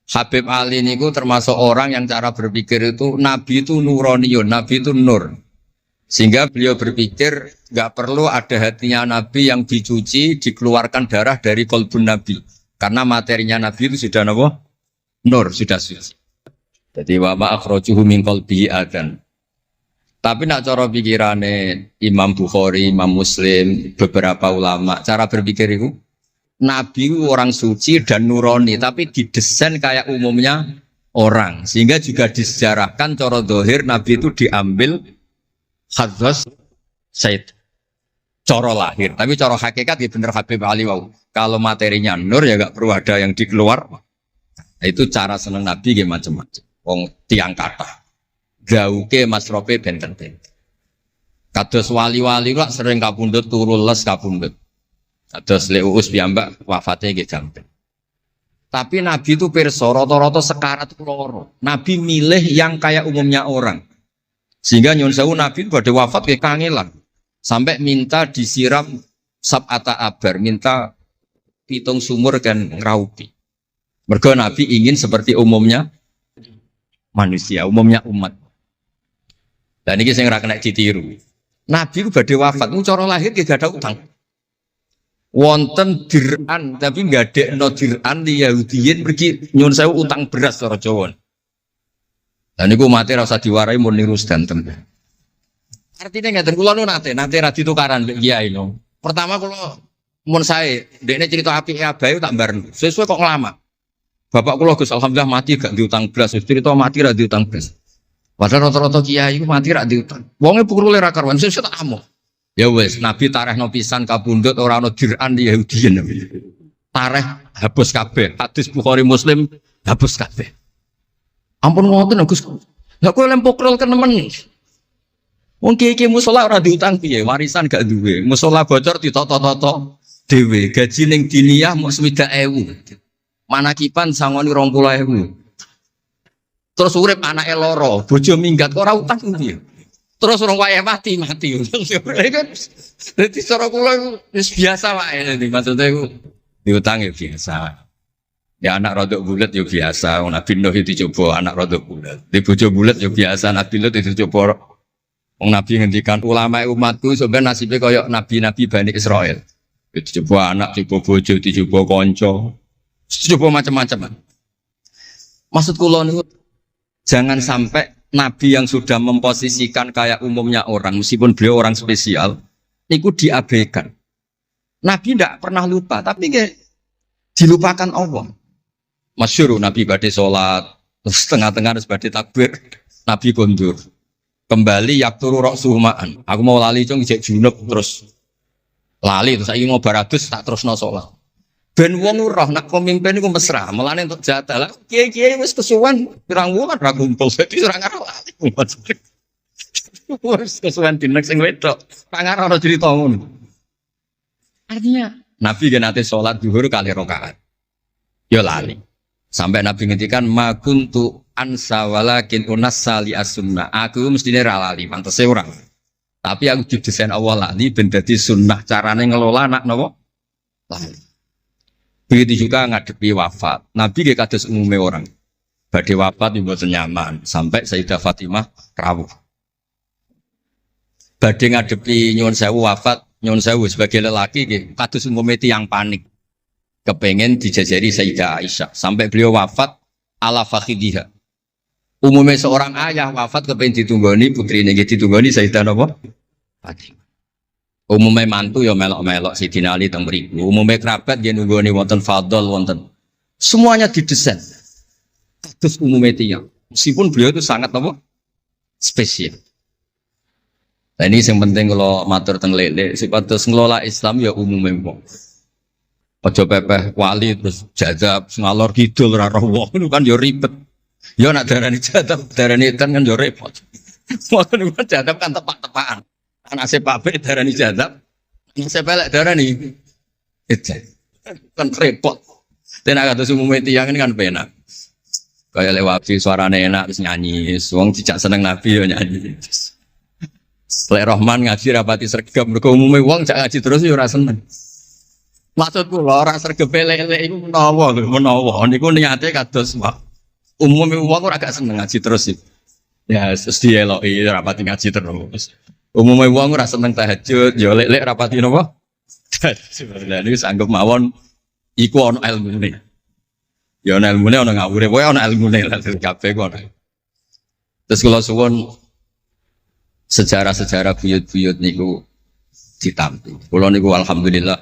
Habib Ali niku termasuk orang yang cara berpikir itu Nabi itu nuraniun, Nabi itu nur. Sehingga beliau berpikir nggak perlu ada hatinya Nabi yang dicuci, dikeluarkan darah dari kolbun Nabi. Karena materinya Nabi itu sudah apa? Nur, sudah suci. Jadi wa ma akhrajuhu min qalbihi adan. Tapi nak cara pikirane Imam Bukhari, Imam Muslim, beberapa ulama, cara berpikir itu Nabi orang suci dan nurani, tapi didesain kayak umumnya orang. Sehingga juga disejarahkan cara zahir Nabi itu diambil khadzas Said. Cara lahir, tapi cara hakikat ya bener Habib Ali wau. Kalau materinya nur ya gak perlu ada yang dikeluar. Nah, itu cara seneng Nabi ya macam-macam. Wong tiang kata. Gauke masrope benten-benten. Kados wali-wali kok sering kapundhut turu les kapundhut. Kados Leuus piyambak wafate nggih gampang. Tapi Nabi itu pirsa rata-rata sekarat loro. Nabi milih yang kayak umumnya orang. Sehingga nyuwun sewu Nabi pada wafat kayak kangelan. Sampai minta disiram sab'ata abar, minta pitung sumur kan ngraupi. Mergo Nabi ingin seperti umumnya manusia, umumnya umat. Dan ini saya nggak kena ditiru. Nabi itu badhe wafat, cara lahir gak ada utang. Wonten dir'an, tapi nggak ada no dir'an di Yahudiyin pergi nyuwun sewu utang beras cara Jawa. Dan itu mati rasa diwarai mau niru sedanten. Artinya nggak kula nu nanti radi tukaran mbek kiai no. Pertama kalau mun saya, dekne cerita apike abahe tak bareng. Sesuai kok lama. Bapak kula Gus alhamdulillah mati gak diutang beras, cerita mati ra diutang beras. Padahal rata-rata kiai iku mati ra diutang. Wonge pukule ra karuan, sesuk tak amuk. Ya wis, Nabi tarehno pisan kapundhut ora ana dir'an Yahudiyin. Tareh hapus kabeh. Hadis Bukhari Muslim hapus kabeh. Ampun ngoten Gus. Lah kowe lempok rol kenemen. Wong kiai musala ora diutang piye? Warisan gak duwe. Musala bocor ditoto-toto dhewe. Gaji ning diniyah mung 60.000. Manakipan sangoni 20.000. Terus urip anake loro, bojo minggat kok ora utang piye? Terus orang wayah mati. Dadi cara kula wis biasa wae dadi maksudnya iku diutang ya biasa. Ya anak rodok bulat ya biasa, Nabi Nuh itu coba anak rodok bulat. Di bojo bulat ya biasa, Nabi Nuh itu coba. Wong Nabi ngendikan ulama umatku sebenarnya nasibnya kayak nabi-nabi Bani Israel. Itu coba anak, coba bojo, coba konco, coba macam-macam. Maksud kula niku jangan sampai nabi yang sudah memposisikan kayak umumnya orang, meskipun beliau orang spesial, niku diabaikan. Nabi tidak pernah lupa, tapi dilupakan Allah. Masyhur Nabi badhe salat, terus tengah-tengah harus badhe takbir, Nabi kondur. Kembali yakturu roksuhumaan. Aku mau lali cung ijek junub terus lali terus saiki mau baratus tak terusno salat. Ben wong roh nak pemimpin iku mesra, melane untuk jatah. Lah kiai-kiai wis kesuwen pirang wulan ra kumpul dadi ora ngarep lali. Wis kesuwen dinek sing wedok. Tak ngarep ora cerita ngono. Artinya Nabi gen nate salat zuhur kali rakaat. Ya lali. Sampai Nabi ngendikan ma kuntu ansa walakin unassa li as-sunnah. Aku mestine ra lali, pantese ora. Tapi aku didesain Allah lali ben dadi sunnah carane ngelola anak napa? Lali. Begitu juga ngadepi wafat. Nabi nggih kados umume orang. Badhe wafat mboten nyaman sampai Sayyidah Fatimah rawuh. Badhe ngadepi nyuwun sewu wafat, nyuwun sewu sebagai lelaki nggih kados umume tiyang panik. Kepengen dijajari Sayyidah Aisyah sampai beliau wafat ala fakhidiha. Umumnya seorang ayah wafat kepengen ditunggoni putrine nggih ditunggoni Sayyidah napa? Fatimah. Umumnya mantu ya melok-melok Sayyidina Ali teng mriku. Umumnya kerabat nggih nunggoni wonten fadl wonten. Semuanya didesain. Kados umumnya tiyang. Meskipun beliau itu sangat apa? Spesial. Nah ini yang penting kalau matur teng lele sipatos ngelola Islam ya umumnya wong. Ojo pepeh wali terus jadab ngalor kidul ora roh wong kan yo ribet. Yo nak darani jadab darani edan kan yo repot. Wong kan jadab kan tepak-tepakan. Anak sepak be darani jadab, anak sepelek darani edan. Kan repot. Tenak kados umume tiyang ini kan penak. Kayak lewat suarane enak terus nyanyi, wong dijak seneng Nabi yo nyanyi. Lek Rahman ngaji rapati sregep mergo umume wong jak ngaji terus yo ora seneng. Maksud kula ora sregep lele iku menawa lho, menawa niku niate kados umume wong ora gak seneng ngaji terus iki. Ya terus dieloki rapati ngaji terus. Umume wong ora seneng tahajud, ya lek rapati napa? Sebenarnya niku sanggep mawon iku ana ilmune. Ya ana ilmune ana ngawure, pokoke ana ilmune lah kabeh kok. Terus kula suwun sejarah-sejarah buyut-buyut niku ditampi. Kula niku alhamdulillah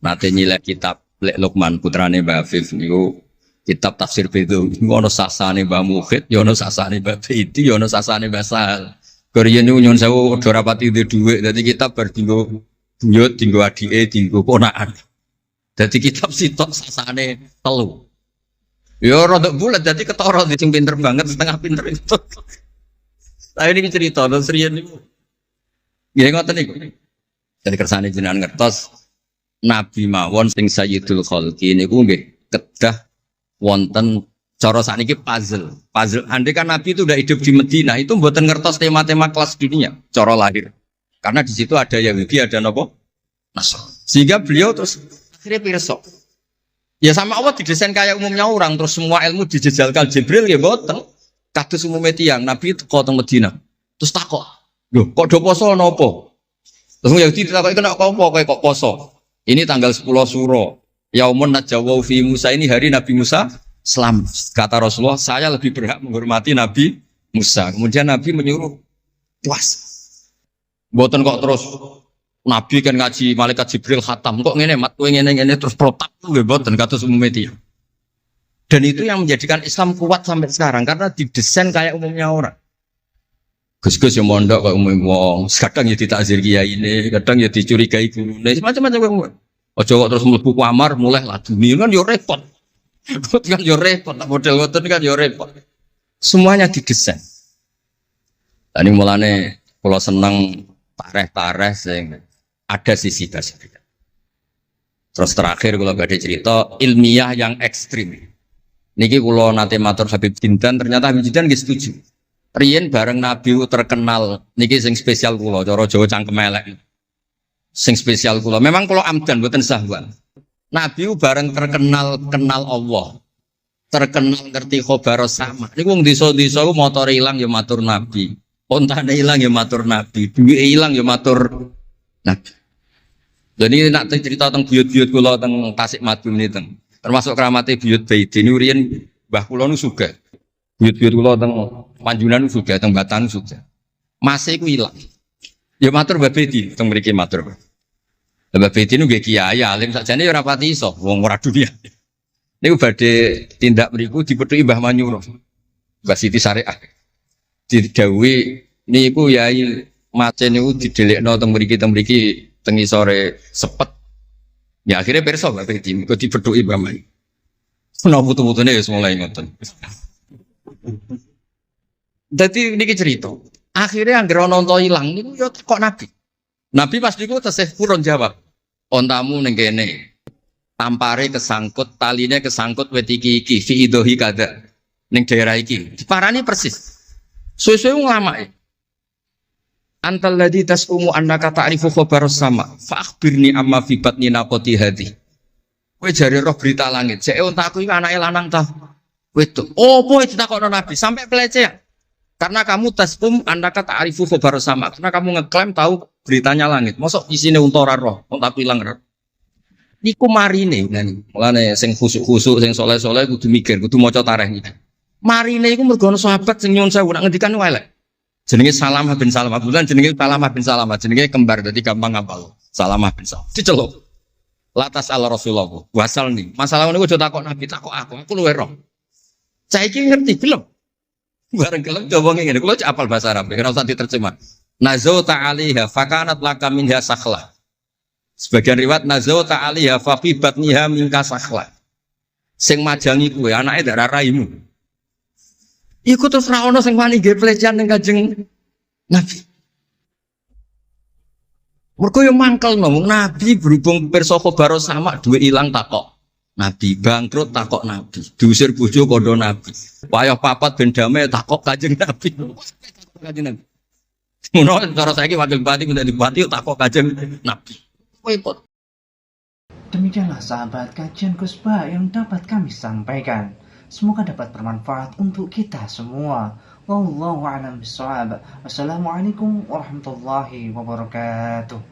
nate nyilek kitab Lek Lukman putrane Mbah Afif niku kitab tafsir Bedo. Niku ana sasane Mbah Mukhid, ya ana sasane Mbah Bedi, ya ana sasane Mbah Sahal. Koriyen niku nyuwun sewu ora rapati duwe dhuwit, dadi kitab bar dinggo buyut, dinggo adike, dinggo ponakan. Dadi kitab sitok sasane telu. Ya rada bulat dadi ketara sing pinter banget setengah pinter itu. Lah ini cerita terus riyen niku. Nggih ngoten niku. Jadi kersane jenengan ngertos Nabi mawon sing Sayyidul Khalqi niku nggih kedah wonten cara sakniki puzzle. Puzzle andai kan Nabi itu udah hidup di Madinah itu mboten ngertos tema-tema kelas dunia cara lahir. Karena di situ ada Yahudi, ada napa? Nasrani. Sehingga beliau terus akhirnya pirsa. Ya sama Allah didesain kayak umumnya orang terus semua ilmu dijejalkan Jibril ya mboten. Kados umume tiyang Nabi teko teng Madinah. Terus takok, "Lho, kok do poso napa?" Terus Yahudi ditakoki kena apa kok poso? Ini tanggal 10 Suro. Yaumun najawau fi Musa, ini hari Nabi Musa selamat. Kata Rasulullah, saya lebih berhak menghormati Nabi Musa. Kemudian Nabi menyuruh puas. Mboten kok terus Nabi kan ngaji malaikat Jibril khatam kok ngene mat kowe ngene terus protap nggih mboten kados umume tiyang. Dan itu yang menjadikan Islam kuat sampai sekarang karena didesain kayak umumnya orang. Gus-gus yang mondok kayak umum wong, kadang ya ditakzir kiai ini, kadang ya dicurigai gurune, macam-macam wong. Ojo kok terus mlebu kamar mulai lah dunia kan yo repot. Kan yo repot, model ngoten kan yo repot. Semuanya didesain. Tadi mulane kula seneng tareh-tareh sing ada sisi dasarnya. Terus terakhir kula badhe cerita ilmiah yang ekstrim. Niki kula nate matur Habib Jindan, ternyata Habib Jindan nggih setuju. Riyen bareng Nabi terkenal niki sing spesial kula cara Jawa cangkem elek. Sing spesial kula memang kula amdan mboten sahwan. Nabi bareng terkenal kenal Allah. Terkenal ngerti khobar sama. Niku wong desa-desa ku motore ilang ya matur Nabi. Ontane ilang ya matur Nabi. Duwe ilang ya matur Nabi. Jadi nak cerita tentang buyut-buyut kula teng Tasik Madu niki termasuk keramate buyut Baidin niku riyen mbah kula nu sugih. Buyut-buyut kula teng Panjunan juga, teng Batan juga. Masih ku ilang. Ya matur Mbah Bedi, teng mriki matur. Mbah Bedi nu nggih kiai alim sakjane ya ora pati iso, wong ora dunia. Niku badhe tindak mriku dipethuki Mbah Manyuro. Mbah Siti Syariah. Didhawuhi niku yai macen niku didelekno teng mriki teng isore sepet. Ya akhirnya pirsa Mbah Bedi kok dipethuki Mbah Manyuro. Ana putu-putune wis mulai ngoten. Jadi ini cerita. Akhirnya anggere ana unta ilang niku ya kok Nabi. Nabi pas niku tesih purun jawab. Ontamu ning kene. Tampare kesangkut, taline kesangkut wit iki fi idhi kada. Ning daerah iki. Diparani persis. Suwe-suwe nglamake. Antal ladzi tasumu annaka ta'rifu khabar sama. Fa akhbirni amma fi batni naqati hadhi. Kowe jare roh berita langit. Jek ontaku iki anake lanang ta. Wedok. Opo ditakokno Nabi sampai pelecehan. Karena kamu tasum andaka ta'rifu khabar sama. Karena kamu ngeklaim tahu beritanya langit. Mosok isine unta ora roh, unta ilang roh. Niku marine ngene. Mulane sing khusuk-khusuk sing saleh-saleh kudu mikir, kudu maca tarikh iki. Marine iku mergo ana sahabat sing nyuwun sewu nak ngendikan elek. Jenenge Salamah bin Salamah. Bulan jenenge Salamah bin Salamah, jenenge kembar dadi gampang ngapal. Salamah bin Salamah. Diceluk. Latas ala Rasulullah. Wasal nih. Masalah niku aja takok Nabi, takok aku luwe roh. Saiki ngerti belum? Bareng kelem coba ngene, kula apal bahasa Arab, ora usah diterjemah. Nazau ta'aliha fakanat laka minha sakhla. Sebagian riwayat nazau ta'aliha fa fi batniha minka sakhla. Sing majangi kuwe anake ndak raimu. Iku terus ra ono sing wani nggih pelecehan ning Kanjeng Nabi. Mergo yo mangkelno Nabi berhubung pirsa khabar sama duwe ilang takok. Nabi bangkrut takok Nabi, diusir bojo kondo Nabi. Wayah papat ben damai takok Kanjeng Nabi. Kanjeng Nabi. Ngono cara saiki wakil bupati minta dibupati takok Kanjeng Nabi. Repot. Demikianlah sahabat kajian Kusba yang dapat kami sampaikan. Semoga dapat bermanfaat untuk kita semua. Wallahu a'lam bishawab. Wassalamualaikum warahmatullahi wabarakatuh.